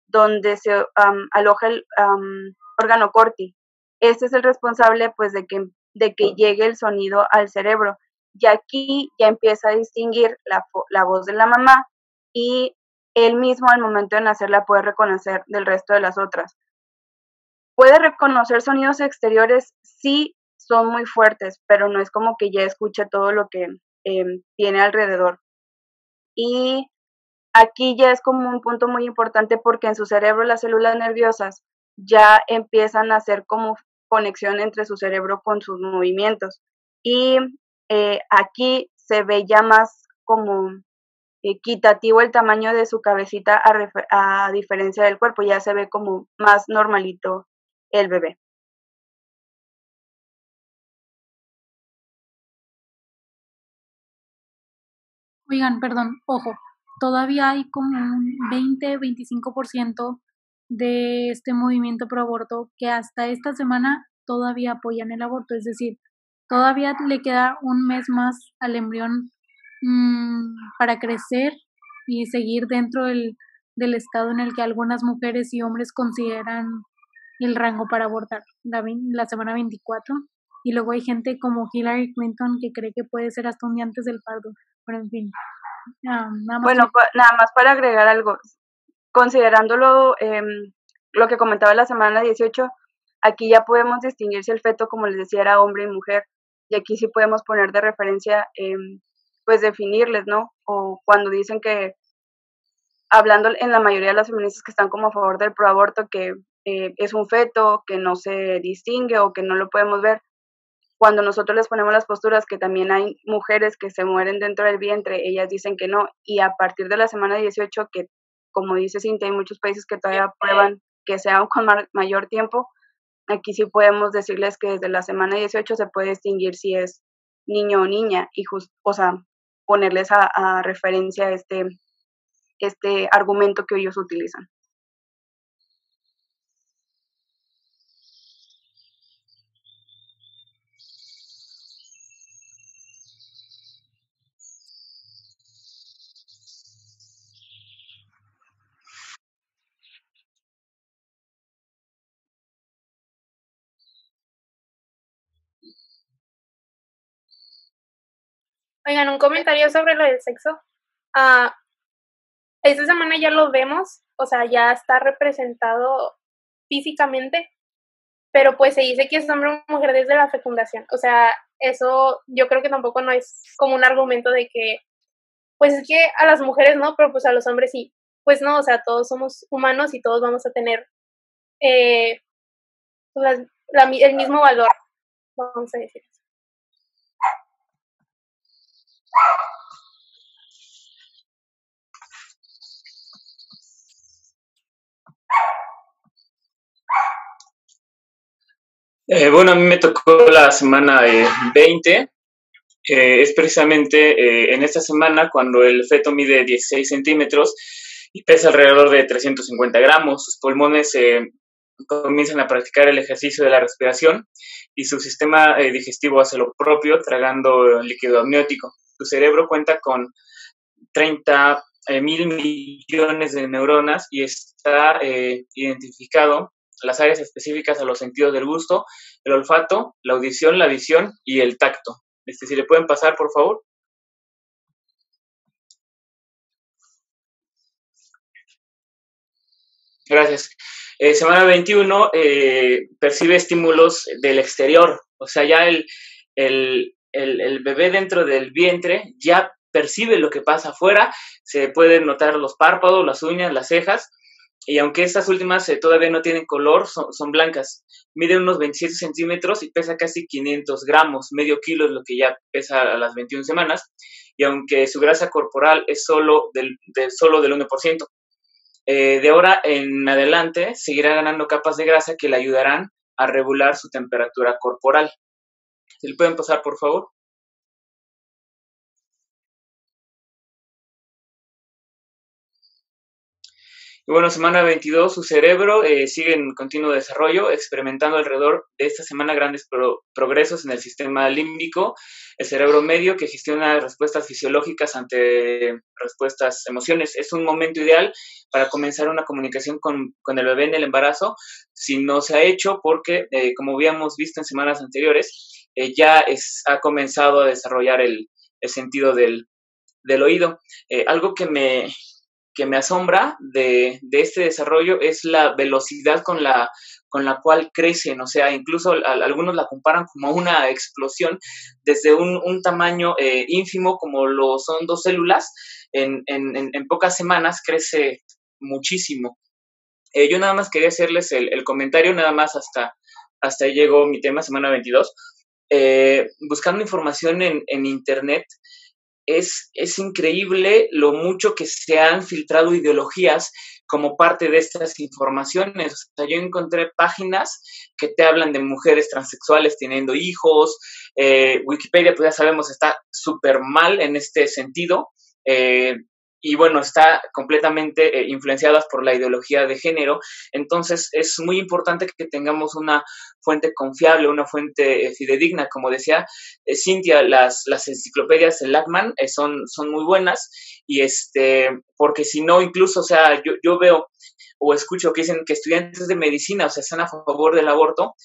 donde se aloja el órgano corti. Este es el responsable pues de que llegue el sonido al cerebro. Y aquí ya empieza a distinguir la voz de la mamá y él mismo al momento de nacer la puede reconocer del resto de las otras. Puede reconocer sonidos exteriores, sí son muy fuertes, pero no es como que ya escuche todo lo que tiene alrededor. Y aquí ya es como un punto muy importante porque en su cerebro las células nerviosas ya empiezan a hacer como conexión entre su cerebro con sus movimientos. Y aquí se ve ya más como equitativo el tamaño de su cabecita a diferencia del cuerpo, ya se ve como más normalito el bebé. Oigan, perdón, ojo, todavía hay como un 20-25% de este movimiento pro aborto que hasta esta semana todavía apoyan el aborto, es decir, todavía le queda un mes más al embrión para crecer y seguir dentro del estado en el que algunas mujeres y hombres consideran el rango para abortar, la semana 24. Y luego hay gente como Hillary Clinton que cree que puede ser hasta un día antes del parto, pero en fin. Nada más bueno, nada más para agregar algo, considerándolo lo que comentaba la semana 18, aquí ya podemos distinguir si el feto, como les decía, era hombre y mujer, y aquí sí podemos poner de referencia, pues definirles, ¿no? O cuando dicen que, hablando en la mayoría de las feministas que están como a favor del proaborto, que es un feto, que no se distingue o que no lo podemos ver, cuando nosotros les ponemos las posturas que también hay mujeres que se mueren dentro del vientre, ellas dicen que no, y a partir de la semana 18, que como dice Cintia, hay muchos países que todavía prueban que sea con mayor tiempo, aquí sí podemos decirles que desde la semana 18 se puede distinguir si es niño o niña, y o sea, ponerles a referencia este argumento que ellos utilizan. Oigan, un comentario sobre lo del sexo. Esta semana ya lo vemos, o sea, ya está representado físicamente, pero pues se dice que es hombre o mujer desde la fecundación. O sea, eso yo creo que tampoco no es como un argumento de que, pues es que a las mujeres no, pero pues a los hombres sí. Pues no, o sea, todos somos humanos y todos vamos a tener el mismo valor, vamos a decir. Bueno, a mí me tocó la semana 20. Es precisamente en esta semana cuando el feto mide 16 centímetros y pesa alrededor de 350 gramos. Sus pulmones comienzan a practicar el ejercicio de la respiración y su sistema digestivo hace lo propio, tragando líquido amniótico. Su cerebro cuenta con 30.000 millones de neuronas y está identificado las áreas específicas a los sentidos del gusto, el olfato, la audición, la visión y el tacto. Si le pueden pasar, por favor. Gracias. Semana 21 percibe estímulos del exterior, o sea, ya el bebé dentro del vientre ya percibe lo que pasa afuera, se pueden notar los párpados, las uñas, las cejas, y aunque estas últimas todavía no tienen color, son blancas. Mide unos 27 centímetros y pesa casi 500 gramos, medio kilo es lo que ya pesa a las 21 semanas, y aunque su grasa corporal es solo del 1%, de ahora en adelante seguirá ganando capas de grasa que le ayudarán a regular su temperatura corporal. ¿Se le pueden pasar, por favor? Y bueno, semana 22, su cerebro sigue en continuo desarrollo, experimentando alrededor de esta semana grandes progresos en el sistema límbico, el cerebro medio que gestiona respuestas fisiológicas ante respuestas emociones. Es un momento ideal para comenzar una comunicación con el bebé en el embarazo, si no se ha hecho, porque como habíamos visto en semanas anteriores, ha comenzado a desarrollar el sentido del oído. Algo que me asombra de este desarrollo es la velocidad con la cual crecen, o sea, incluso algunos la comparan como una explosión desde un tamaño ínfimo como lo son 2 células, en pocas semanas crece muchísimo. Yo nada más quería hacerles el comentario, nada más hasta ahí llegó mi tema, semana 22. Buscando información en internet, es increíble lo mucho que se han filtrado ideologías como parte de estas informaciones. O sea, yo encontré páginas que te hablan de mujeres transexuales teniendo hijos. Wikipedia, pues ya sabemos, está súper mal en este sentido. Y bueno, está completamente influenciadas por la ideología de género. Entonces, es muy importante que tengamos una fuente confiable, una fuente fidedigna. Como decía Cintia, las enciclopedias de Lachman son muy buenas, y porque si no, incluso, o sea, yo veo o escucho que dicen que estudiantes de medicina, o sea, están a favor del aborto.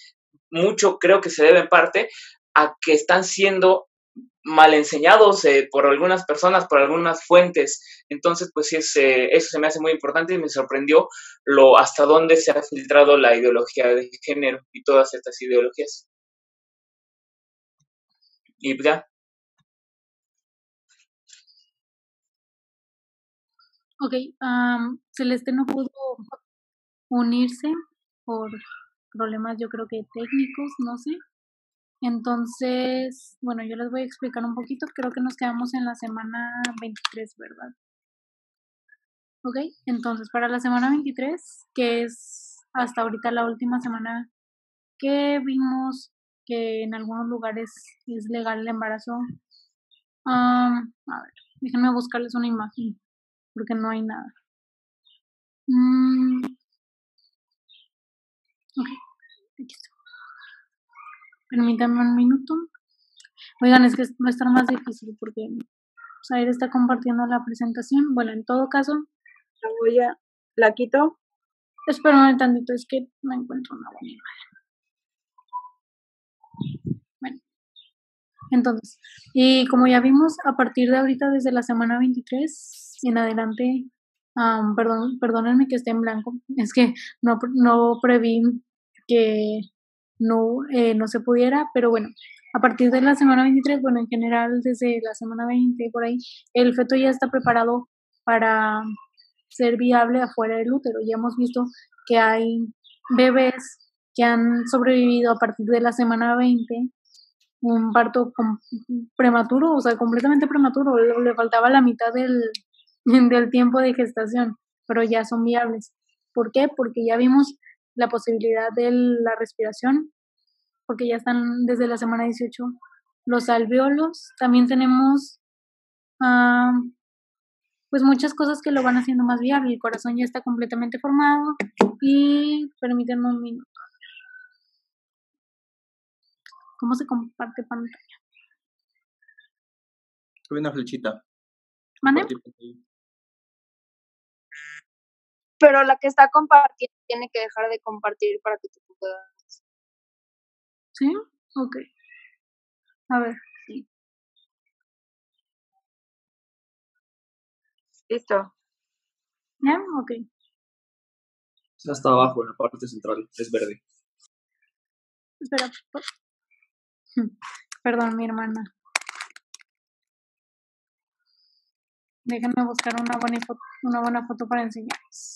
Mucho creo que se debe en parte a que están siendo mal enseñados por algunas personas, por algunas fuentes. Entonces, pues sí, eso se me hace muy importante, y me sorprendió hasta dónde se ha filtrado la ideología de género y todas estas ideologías. Y ya. Ok, Celeste no pudo unirse por problemas, yo creo que técnicos, no sé. Entonces, bueno, yo les voy a explicar un poquito. Creo que nos quedamos en la semana 23, ¿verdad? Ok, entonces para la semana 23, que es hasta ahorita la última semana que vimos que en algunos lugares es legal el embarazo. A ver, déjenme buscarles una imagen, porque no hay nada. Ok, aquí está. Permítanme un minuto. Oigan, es que va a estar más difícil porque Zaire está compartiendo la presentación. Bueno, en todo caso, la quito. espérame tantito, es que no encuentro una buena imagen. Bueno, entonces, y como ya vimos, a partir de ahorita, desde la semana 23 en adelante, perdónenme que esté en blanco, es que no preví que no se pudiera, pero bueno, a partir de la semana 23, bueno, en general desde la semana 20 por ahí, el feto ya está preparado para ser viable afuera del útero. Ya hemos visto que hay bebés que han sobrevivido a partir de la semana 20, un parto prematuro, o sea, completamente prematuro, le faltaba la mitad del tiempo de gestación, pero ya son viables. ¿Por qué? Porque ya vimos la posibilidad de la respiración, porque ya están desde la semana 18 los alvéolos. También tenemos pues muchas cosas que lo van haciendo más viable. El corazón ya está completamente formado. Y permítanme un minuto. ¿Cómo se comparte pantalla? Sube una flechita. ¿Mande? Pero la que está compartiendo tiene que dejar de compartir para que tú puedas. ¿Sí? Ok. A ver. Sí. Listo. ¿Ya? Ok. Hasta abajo, en la parte central, es verde. Espera. Perdón, mi hermana. Déjenme buscar una buena foto para enseñarles.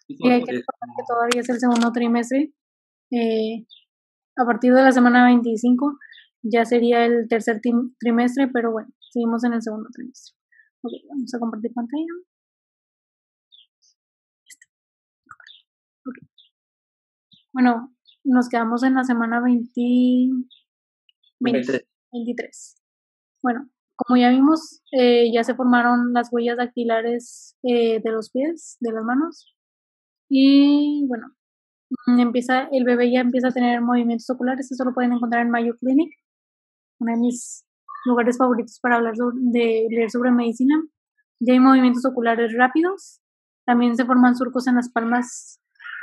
Y hay que recordar que todavía es el segundo trimestre. A partir de la semana 25 ya sería el tercer trimestre, pero bueno, seguimos en el segundo trimestre. Ok, vamos a compartir pantalla. Okay. Bueno, nos quedamos en la semana 23. Bueno, como ya vimos, ya se formaron las huellas dactilares de los pies, de las manos. Y bueno, el bebé ya empieza a tener movimientos oculares. Eso lo pueden encontrar en Mayo Clinic, uno de mis lugares favoritos para hablar de leer sobre medicina. Ya hay movimientos oculares rápidos. También se forman surcos en las palmas,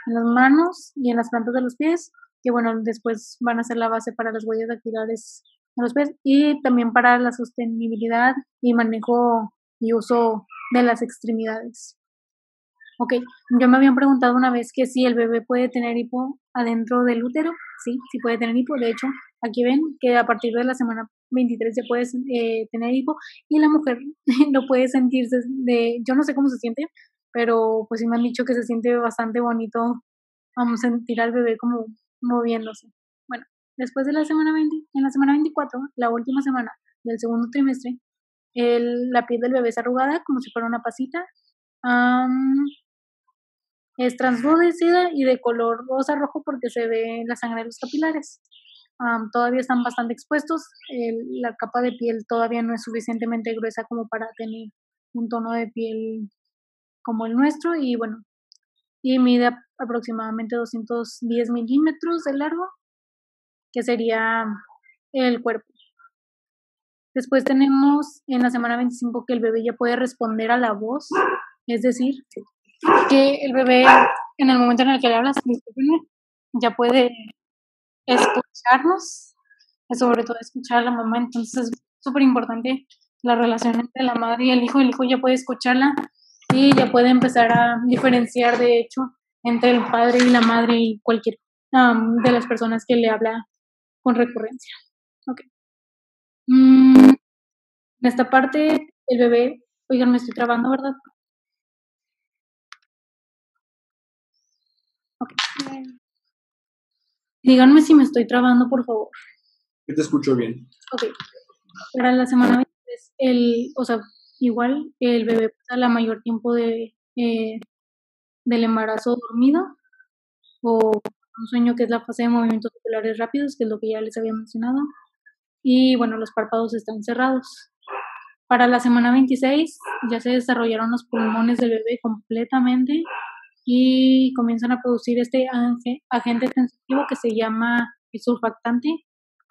en las manos y en las plantas de los pies, que bueno, después van a ser la base para las huellas dactilares de los pies y también para la sostenibilidad y manejo y uso de las extremidades. Ok, yo me habían preguntado una vez que si el bebé puede tener hipo adentro del útero. Sí, sí puede tener hipo. De hecho, aquí ven que a partir de la semana 23 se puede tener hipo y la mujer no puede sentirse yo no sé cómo se siente, pero pues sí me han dicho que se siente bastante bonito sentir al bebé como moviéndose. Bueno, después de la semana 20, en la semana 24, la última semana del segundo trimestre, la piel del bebé es arrugada como si fuera una pasita. Es translúcida y de color rosa rojo porque se ve la sangre de los capilares. Todavía están bastante expuestos. La capa de piel todavía no es suficientemente gruesa como para tener un tono de piel como el nuestro y bueno, y mide aproximadamente 210 milímetros de largo, que sería el cuerpo. Después tenemos en la semana 25 que el bebé ya puede responder a la voz, es decir, que el bebé en el momento en el que le hablas, ya puede escucharnos, sobre todo escuchar a la mamá. Entonces es súper importante la relación entre la madre y el hijo ya puede escucharla y ya puede empezar a diferenciar de hecho entre el padre y la madre y cualquier de las personas que le habla con recurrencia. Okay. En esta parte el bebé, oigan, me estoy trabando, ¿verdad? Okay. Díganme si me estoy trabando, por favor. Yo te escucho bien. Ok. Para la semana 23, igual el bebé pasa la mayor tiempo del embarazo dormido o un sueño, que es la fase de movimientos oculares rápidos, que es lo que ya les había mencionado. Y bueno, los párpados están cerrados. Para la semana 26 ya se desarrollaron los pulmones del bebé completamente y comienzan a producir este agente sensitivo que se llama el surfactante,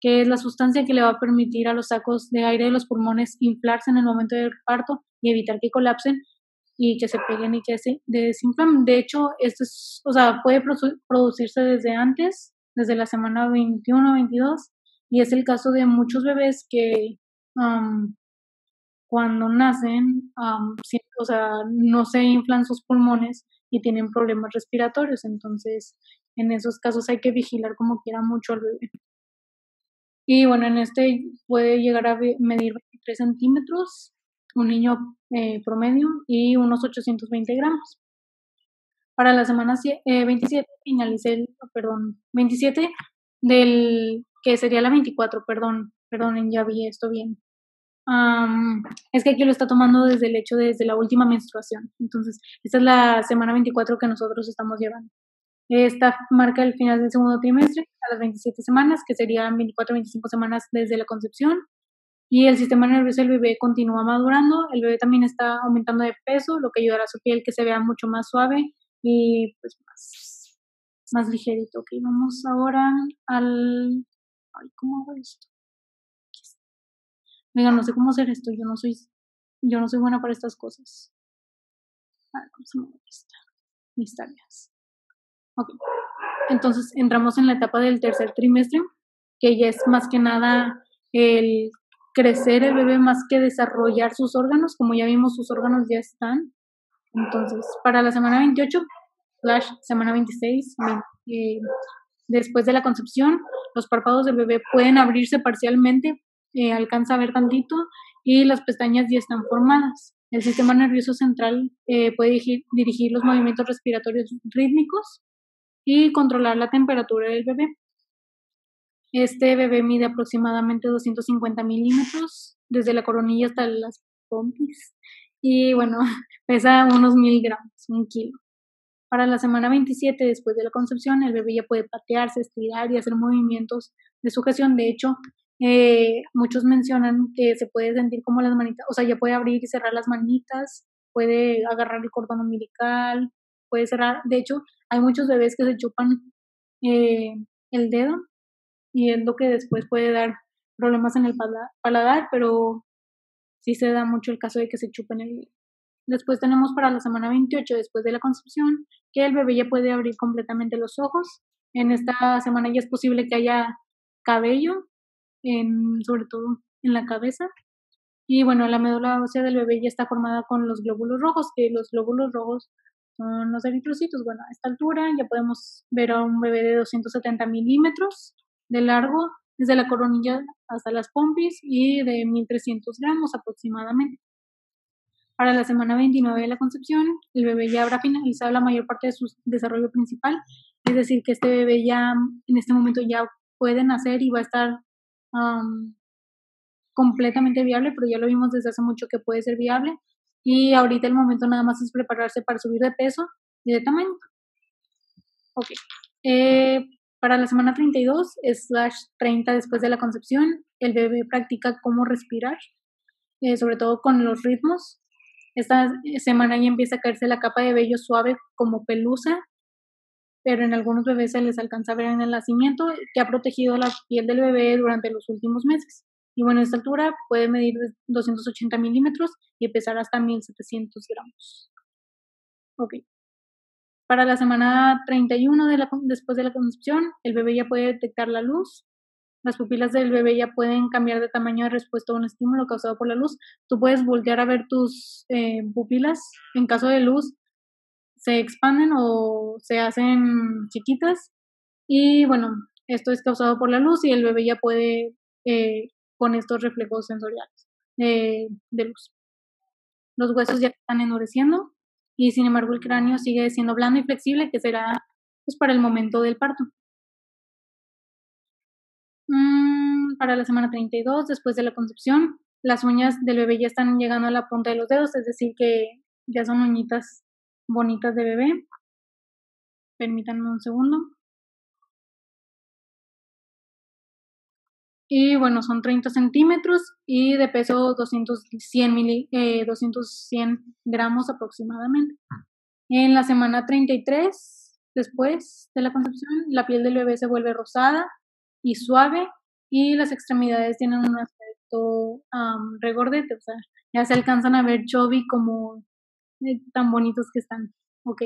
que es la sustancia que le va a permitir a los sacos de aire de los pulmones inflarse en el momento del parto y evitar que colapsen y que se peguen y que se desinflamen. De hecho, puede producirse desde antes, desde la semana 21 o 22, y es el caso de muchos bebés que cuando nacen, no se inflan sus pulmones y tienen problemas respiratorios. Entonces, en esos casos hay que vigilar como quiera mucho al bebé. Y bueno, en este puede llegar a medir 23 centímetros, un niño promedio, y unos 820 gramos. Para la semana 27 finalicé 27 que sería la 24, perdonen, ya vi esto bien. Es que aquí lo está tomando desde la última menstruación. Entonces, esta es la semana 24 que nosotros estamos llevando. Esta marca el final del segundo trimestre, a las 27 semanas, que serían 24-25 semanas desde la concepción. Y el sistema nervioso del bebé continúa madurando. El bebé también está aumentando de peso, lo que ayudará a su piel que se vea mucho más suave y pues más ligerito. Ok, vamos ahora ¿cómo hago esto? Oigan, no sé cómo hacer esto. Yo no soy buena para estas cosas. A ver, ¿cómo se me está? Mis tareas. Ok. Entonces entramos en la etapa del tercer trimestre, que ya es más que nada el crecer el bebé más que desarrollar sus órganos. Como ya vimos, sus órganos ya están. Entonces, para la semana 28 / semana 26, después de la concepción, los párpados del bebé pueden abrirse parcialmente, alcanza a ver tantito, y las pestañas ya están formadas. El sistema nervioso central puede dirigir los movimientos respiratorios rítmicos y controlar la temperatura del bebé. Este bebé mide aproximadamente 250 milímetros, desde la coronilla hasta las pompis, y bueno, pesa unos 1000 gramos, 1 kilo. Para la semana 27, después de la concepción, el bebé ya puede patearse, estirar y hacer movimientos de sujeción. De hecho, Muchos mencionan que se puede sentir como las manitas, o sea, ya puede abrir y cerrar las manitas, puede agarrar el cordón umbilical, puede cerrar. De hecho, hay muchos bebés que se chupan el dedo y es lo que después puede dar problemas en el paladar, pero sí se da mucho el caso de que se chupen el dedo. Después tenemos para la semana 28, después de la concepción, que el bebé ya puede abrir completamente los ojos. En esta semana ya es posible que haya cabello, sobre todo en la cabeza. Y bueno, la médula ósea del bebé ya está formada con los glóbulos rojos, que los glóbulos rojos son los eritrocitos. Bueno, a esta altura ya podemos ver a un bebé de 270 milímetros de largo, desde la coronilla hasta las pompis, y de 1300 gramos aproximadamente. Para la semana 29 de la concepción, el bebé ya habrá finalizado la mayor parte de su desarrollo principal, es decir, que este bebé ya en este momento ya puede nacer y va a estar completamente viable, pero ya lo vimos desde hace mucho que puede ser viable, y ahorita el momento nada más es prepararse para subir de peso y de tamaño. Ok. Para la semana 32/30 después de la concepción, el bebé practica cómo respirar, sobre todo con los ritmos. Esta semana ya empieza a caerse la capa de vello suave como pelusa, pero en algunos bebés se les alcanza a ver en el nacimiento que ha protegido la piel del bebé durante los últimos meses. Y bueno, esta altura puede medir 280 milímetros y pesar hasta 1700 gramos. Ok. Para la semana 31 después de la concepción, el bebé ya puede detectar la luz. Las pupilas del bebé ya pueden cambiar de tamaño de respuesta a un estímulo causado por la luz. Tú puedes voltear a ver tus pupilas. En caso de luz, se expanden o se hacen chiquitas. Y bueno, esto es causado por la luz y el bebé ya puede con estos reflejos sensoriales de luz. Los huesos ya están endureciendo y sin embargo el cráneo sigue siendo blando y flexible, que será pues para el momento del parto. Para la semana 32, después de la concepción, las uñas del bebé ya están llegando a la punta de los dedos, es decir, que ya son uñitas bonitas de bebé. Permítanme un segundo. Y bueno, son 30 centímetros y de peso 200 gramos aproximadamente. En la semana 33, después de la concepción, la piel del bebé se vuelve rosada y suave y las extremidades tienen un aspecto regordete, o sea, ya se alcanzan a ver chubby como tan bonitos que están. Ok.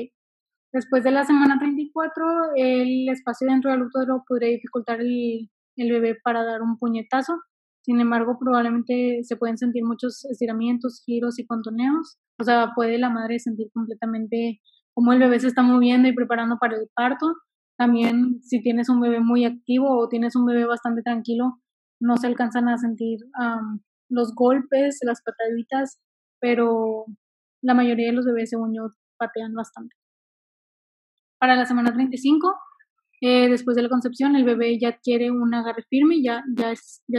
Después de la semana 34, el espacio dentro del útero podría dificultar el bebé para dar un puñetazo. Sin embargo, probablemente se pueden sentir muchos estiramientos, giros y contoneos. O sea, puede la madre sentir completamente cómo el bebé se está moviendo y preparando para el parto. También, si tienes un bebé muy activo o tienes un bebé bastante tranquilo, no se alcanzan a sentir los golpes, las pataditas, pero la mayoría de los bebés, según yo, patean bastante. Para la semana 35, después de la concepción, el bebé ya adquiere un agarre firme, ya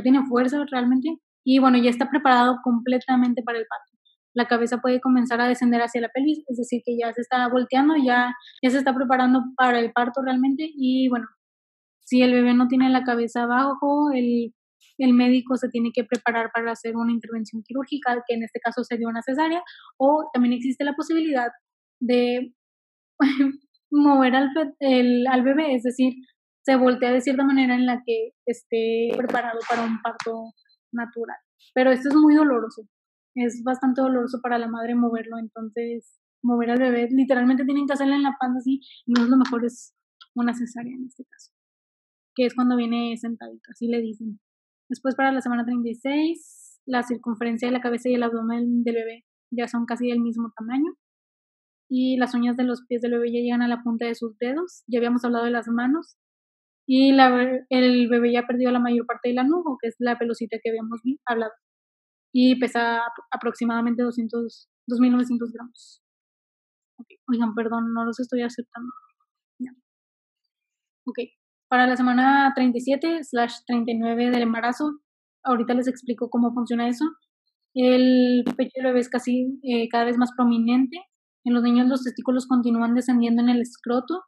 tiene fuerza realmente y bueno, ya está preparado completamente para el parto. La cabeza puede comenzar a descender hacia la pelvis, es decir, que ya se está volteando, ya se está preparando para el parto realmente. Y bueno, si el bebé no tiene la cabeza abajo, el médico se tiene que preparar para hacer una intervención quirúrgica, que en este caso sería una cesárea, o también existe la posibilidad de mover al bebé, es decir, se voltea de cierta manera en la que esté preparado para un parto natural. Pero esto es muy doloroso, es bastante doloroso para la madre moverlo, entonces mover al bebé, literalmente tienen que hacerle en la panza así, y no es lo mejor, es una cesárea en este caso, que es cuando viene sentadito, así le dicen. Después para la semana 36, la circunferencia de la cabeza y el abdomen del bebé ya son casi del mismo tamaño. Y las uñas de los pies del bebé ya llegan a la punta de sus dedos. Ya habíamos hablado de las manos. Y el bebé ya perdió la mayor parte del anujo, que es la pelucita que habíamos hablado. Y pesa aproximadamente 2.900 gramos. Okay. Oigan, perdón, no los estoy aceptando. Ya. Ok. Para la semana 37/39 del embarazo, ahorita les explico cómo funciona eso. El pecho del bebé es casi cada vez más prominente. En los niños los testículos continúan descendiendo en el escroto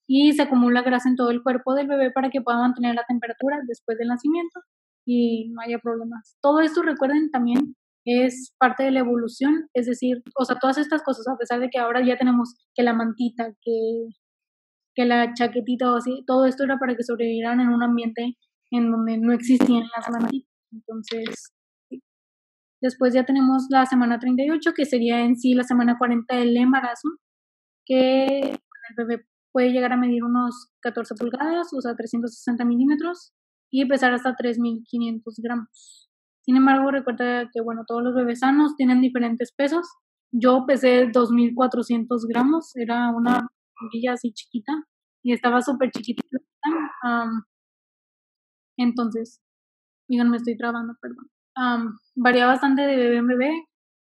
y se acumula grasa en todo el cuerpo del bebé para que pueda mantener la temperatura después del nacimiento. y no haya problemas. Todo esto, recuerden, también es parte de la evolución, es decir, o sea, todas estas cosas, a pesar de que ahora ya tenemos que la mantita, que la chaquetita o así, todo esto era para que sobrevivieran en un ambiente en donde no existían las mantitas. Entonces, sí. Después ya tenemos la semana 38, que sería en sí la semana 40 del embarazo, que el bebé puede llegar a medir unos 14 pulgadas, o sea, 360 milímetros, y pesar hasta 3.500 gramos. Sin embargo, recuerda que, bueno, todos los bebés sanos tienen diferentes pesos. Yo pesé 2.400 gramos, era una bombilla así chiquita, y estaba súper chiquita. Entonces, digan, me estoy trabando, perdón. Varía bastante de bebé en bebé,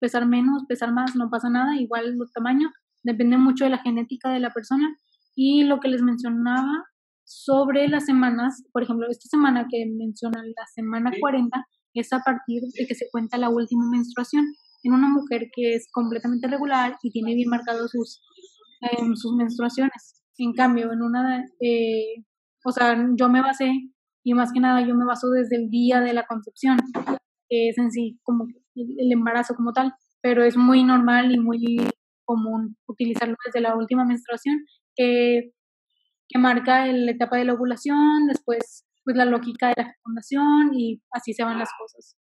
pesar menos, pesar más, no pasa nada, igual los tamaños, depende mucho de la genética de la persona. Y lo que les mencionaba sobre las semanas, por ejemplo, esta semana que mencionan, la semana 40, es a partir de que se cuenta la última menstruación en una mujer que es completamente regular y tiene bien marcados sus menstruaciones. En cambio, en una, o sea, yo me basé, y más que nada yo me baso desde el día de la concepción, que es en sí como el embarazo como tal, pero es muy normal y muy común utilizarlo desde la última menstruación, que marca la etapa de la ovulación, después pues la lógica de la fecundación y así se van las cosas.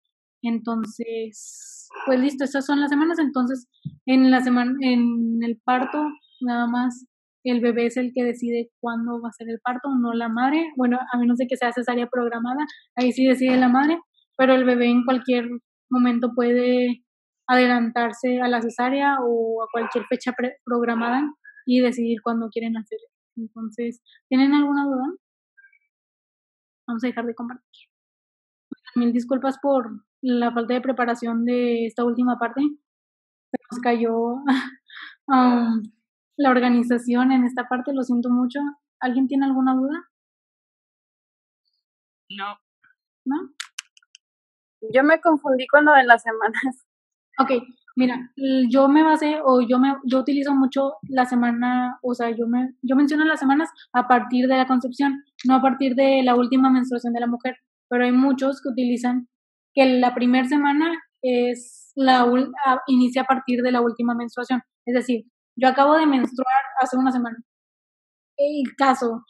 Entonces, pues listo, estas son las semanas. Entonces, en la semana, en el parto, nada más el bebé es el que decide cuándo va a ser el parto, no la madre. Bueno, a menos de que sea cesárea programada, ahí sí decide la madre, pero el bebé en cualquier momento puede adelantarse a la cesárea o a cualquier fecha programada y decidir cuándo quieren hacer. Entonces, ¿tienen alguna duda? Vamos a dejar de compartir. Mil disculpas por la falta de preparación de esta última parte. Se nos cayó la organización en esta parte, lo siento mucho. ¿Alguien tiene alguna duda? No. ¿No? Yo me confundí con lo de las semanas. Ok, mira, yo me basé o yo utilizo mucho la semana, o sea, yo menciono las semanas a partir de la concepción, no a partir de la última menstruación de la mujer, pero hay muchos que utilizan que la primera semana inicia a partir de la última menstruación, es decir, yo acabo de menstruar hace una semana. El caso,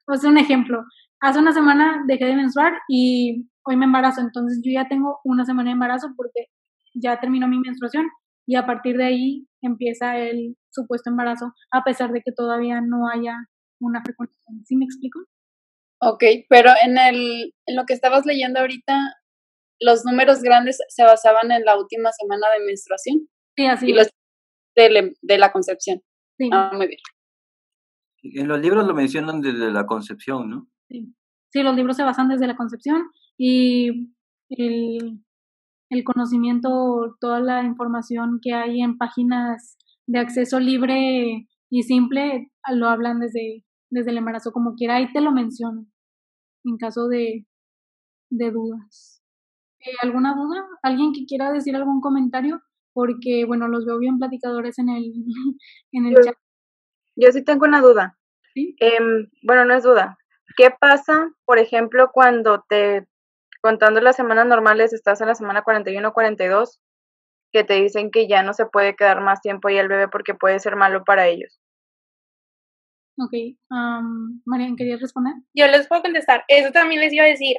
o sea, un ejemplo, hace una semana dejé de menstruar y hoy me embarazo, entonces yo ya tengo una semana de embarazo porque ya terminó mi menstruación y a partir de ahí empieza el supuesto embarazo, a pesar de que todavía no haya una fecundación. ¿Sí me explico? Ok, pero en lo que estabas leyendo ahorita, los números grandes se basaban en la última semana de menstruación. Sí, así y es. los de la concepción. Sí. Muy bien. En los libros lo mencionan desde la concepción, ¿no? Sí. Sí, los libros se basan desde la concepción y el conocimiento, toda la información que hay en páginas de acceso libre y simple, lo hablan desde el embarazo, como quiera, ahí te lo menciono, en caso de dudas. ¿Alguna duda? ¿Alguien que quiera decir algún comentario? Porque, bueno, los veo bien platicadores en el, en el chat. Yo sí tengo una duda. ¿Sí? Bueno, no es duda. ¿Qué pasa, por ejemplo, cuando contando las semanas normales, estás en la semana 41 42, que te dicen que ya no se puede quedar más tiempo ahí el bebé porque puede ser malo para ellos? Ok. Marian, ¿querías responder? Yo les puedo contestar. Eso también les iba a decir.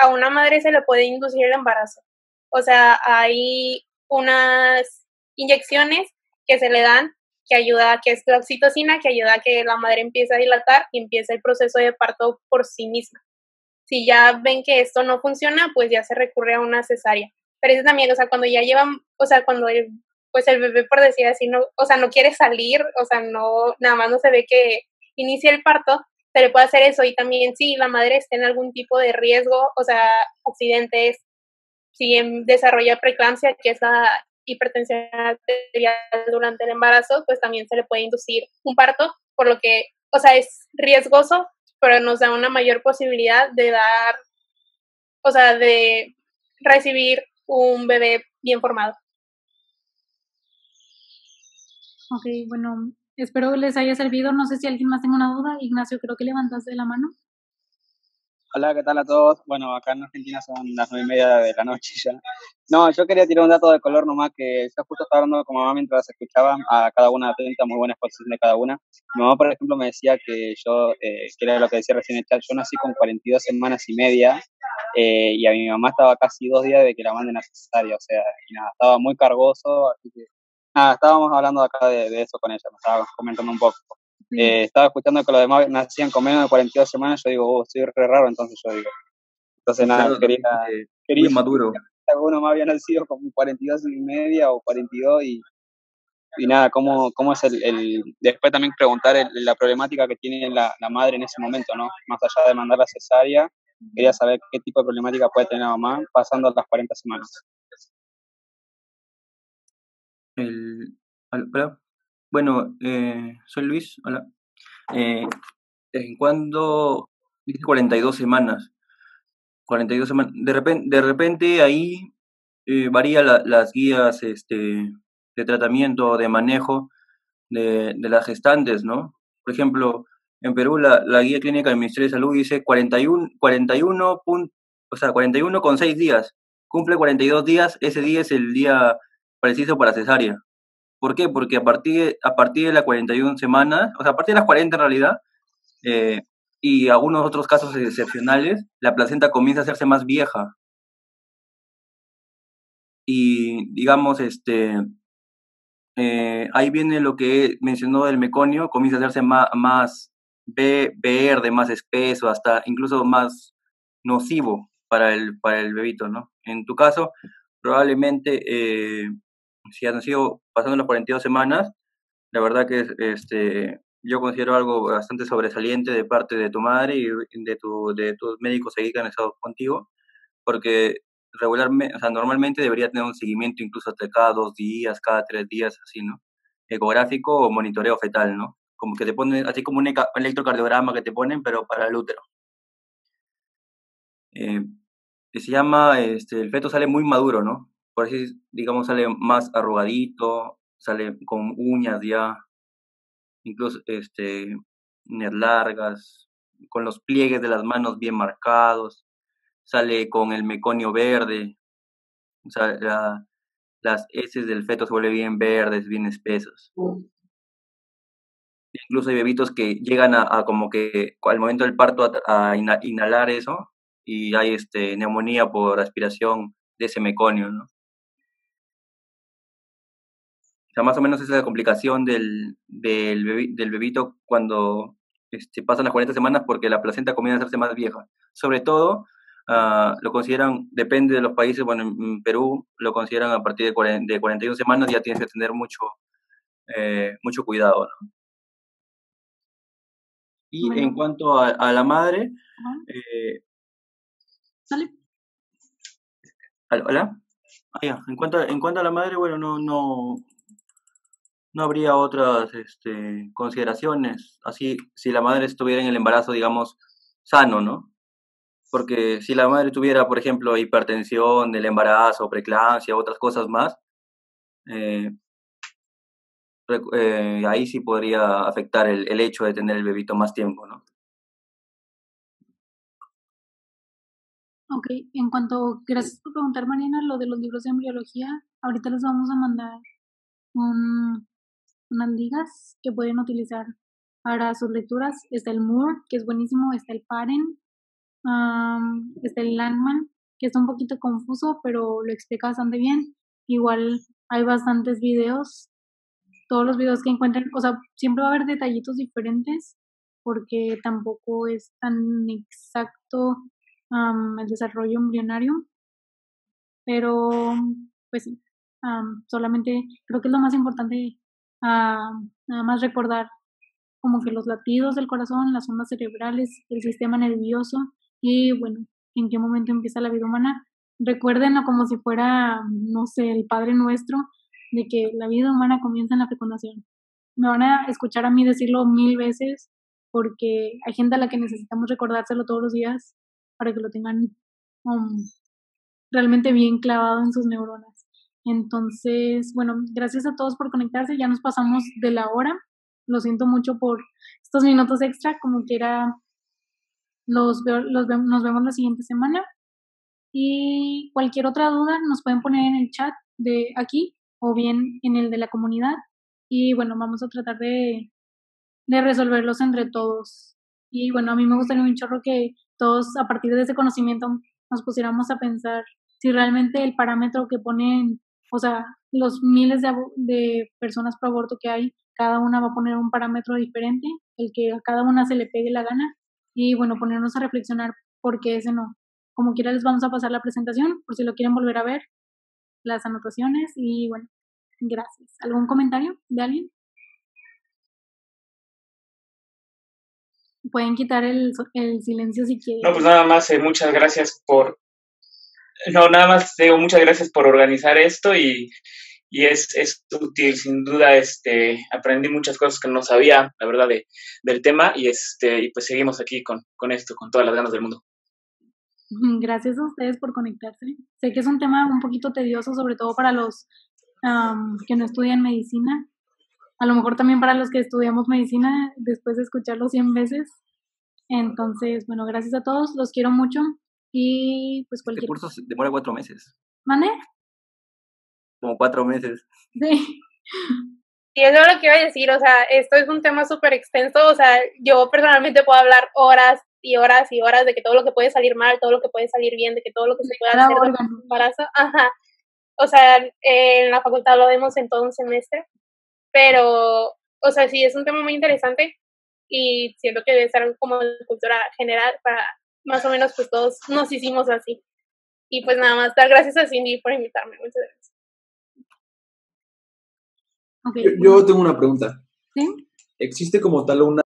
A una madre se le puede inducir el embarazo. O sea, hay unas inyecciones que se le dan que ayuda, que es la oxitocina, que ayuda a que la madre empiece a dilatar y empiece el proceso de parto por sí misma. Si ya ven que esto no funciona, pues ya se recurre a una cesárea. Pero eso también, o sea, cuando ya llevan, o sea, cuando pues el bebé, por decir así, no, o sea, no quiere salir, o sea, no, nada más no se ve que inicia el parto, se le puede hacer eso. Y también si la madre está en algún tipo de riesgo, o sea, accidentes, si desarrolla preeclampsia, que es la hipertensión arterial durante el embarazo, pues también se le puede inducir un parto, por lo que, o sea, es riesgoso, pero nos da una mayor posibilidad de dar, o sea, de recibir un bebé bien formado. Ok, bueno, espero que les haya servido. No sé si alguien más tiene una duda. Ignacio, creo que levantaste la mano. Hola, ¿qué tal a todos? Bueno, acá en Argentina son las 9:30 de la noche ya. No, yo quería tirar un dato de color nomás que yo justo estaba hablando con mamá mientras escuchaba a cada una atenta, muy buena exposición de cada una. Mi mamá, por ejemplo, me decía que yo, que era lo que decía recién el chat, yo nací con 42 semanas y media y a mi mamá estaba casi 2 días de que la manden a cesárea, o sea, y nada, estaba muy cargoso, así que nada, estábamos hablando acá de eso con ella, me estaba comentando un poco. Estaba escuchando que los demás nacían con menos de 42 semanas, yo digo, soy re raro, entonces yo digo. Entonces nada, Claro, quería muy maduro. que alguno más había nacido con 42 y media o 42 y nada, cómo es después también preguntar la problemática que tiene la madre en ese momento, ¿no? Más allá de mandar la cesárea, quería saber qué tipo de problemática puede tener la mamá pasando las 40 semanas. Hola. Bueno, soy Luis, hola. ¿En cuándo? Dice 42 semanas. 42 semanas. De repente ahí varía las guías de tratamiento, de manejo de las gestantes, ¿no? Por ejemplo, en Perú la guía clínica del Ministerio de Salud dice 41 o sea, 41 con 6 días. Cumple 42 días, ese día es el día preciso para cesárea. ¿Por qué? Porque a partir de las 41 semanas, o sea, a partir de las 40 en realidad, eh, y algunos otros casos excepcionales, la placenta comienza a hacerse más vieja. Y digamos, ahí viene lo que mencionó del meconio, comienza a hacerse más verde, más espeso, hasta incluso más nocivo para el bebito, ¿no? En tu caso, probablemente, si has nacido pasando las 42 semanas, la verdad que yo considero algo bastante sobresaliente de parte de tu madre y de tus médicos ahí que han estado contigo, porque regularmente, o sea, normalmente debería tener un seguimiento incluso hasta cada 2 días, cada 3 días, así, ¿no? Ecográfico o monitoreo fetal, ¿no? Como que te ponen, así como un electrocardiograma que te ponen, pero para el útero. Eh, que se llama, el feto sale muy maduro, ¿no? Por así, digamos, sale más arrugadito, sale con uñas ya, incluso uñas largas, con los pliegues de las manos bien marcados, sale con el meconio verde, o sea, las heces del feto se vuelven bien verdes, bien espesas. Incluso hay bebitos que llegan a como que al momento del parto a inhalar eso y hay neumonía por aspiración de ese meconio, ¿no? O sea, más o menos esa es la complicación del bebito cuando pasan las 40 semanas porque la placenta comienza a hacerse más vieja. Sobre todo, lo consideran, depende de los países, bueno, en Perú lo consideran a partir de 41 semanas, ya tienes que tener mucho cuidado, ¿no? Y Bueno. en cuanto a la madre, ¿Sale? ¿hola? Ya. En cuanto a la madre, bueno, no habría otras consideraciones. Así, si la madre estuviera en el embarazo, digamos, sano, ¿no? Porque si la madre tuviera, por ejemplo, hipertensión del embarazo, preeclampsia, otras cosas más, eh, ahí sí podría afectar el hecho de tener el bebito más tiempo, ¿no? Ok, gracias por preguntar, Mariana, lo de los libros de embriología. Ahorita les vamos a mandar unas ligas que pueden utilizar para sus lecturas. Está el Moore, que es buenísimo, está el Paren, está el Landman, que está un poquito confuso, pero lo explica bastante bien. Igual hay bastantes videos, todos los videos que encuentren, o sea, siempre va a haber detallitos diferentes, porque tampoco es tan exacto el desarrollo embrionario, pero pues sí, solamente creo que es lo más importante, nada más recordar como que los latidos del corazón, las ondas cerebrales, el sistema nervioso y bueno, en qué momento empieza la vida humana. Recuérdenlo como si fuera, no sé, el Padre Nuestro, de que la vida humana comienza en la fecundación. Me van a escuchar a mí decirlo 1000 veces porque hay gente a la que necesitamos recordárselo todos los días para que lo tengan realmente bien clavado en sus neuronas. Entonces, bueno, gracias a todos por conectarse. Ya nos pasamos de la hora. Lo siento mucho por estos minutos extra, como quiera. nos vemos la siguiente semana. Y cualquier otra duda nos pueden poner en el chat de aquí o bien en el de la comunidad. Y bueno, vamos a tratar de resolverlos entre todos. Y bueno, a mí me gustaría un chorro que todos a partir de ese conocimiento nos pusiéramos a pensar si realmente el parámetro que ponen, o sea, los miles de personas pro aborto que hay, cada una va a poner un parámetro diferente, el que a cada una se le pegue la gana, y bueno, ponernos a reflexionar por qué ese no. Como quiera les vamos a pasar la presentación, por si lo quieren volver a ver, las anotaciones, y bueno, gracias. ¿Algún comentario de alguien? Pueden quitar el silencio si quieren. No, pues nada más, muchas gracias por... No, nada más digo muchas gracias por organizar esto y es útil, sin duda, aprendí muchas cosas que no sabía, la verdad, del tema y pues seguimos aquí con esto, con todas las ganas del mundo. Gracias a ustedes por conectarse. Sé que es un tema un poquito tedioso, sobre todo para los que no estudian medicina. A lo mejor también para los que estudiamos medicina, después de escucharlo 100 veces. Entonces, bueno, gracias a todos, los quiero mucho y pues cualquier... Este curso demora 4 meses. ¿Mande? Como 4 meses. Sí. Y eso es lo que iba a decir, o sea, esto es un tema súper extenso, o sea, yo personalmente puedo hablar horas y horas y horas de que todo lo que puede salir mal, todo lo que puede salir bien, de que todo lo que se puede hacer durante el embarazo, ajá, o sea, en la facultad lo vemos en todo un semestre, pero, o sea, sí, es un tema muy interesante y siento que debe ser como de cultura general para más o menos pues todos nos hicimos así. Y pues nada más dar gracias a Cindy por invitarme, muchas gracias. Okay. Yo tengo una pregunta. ¿Sí? ¿Existe como tal una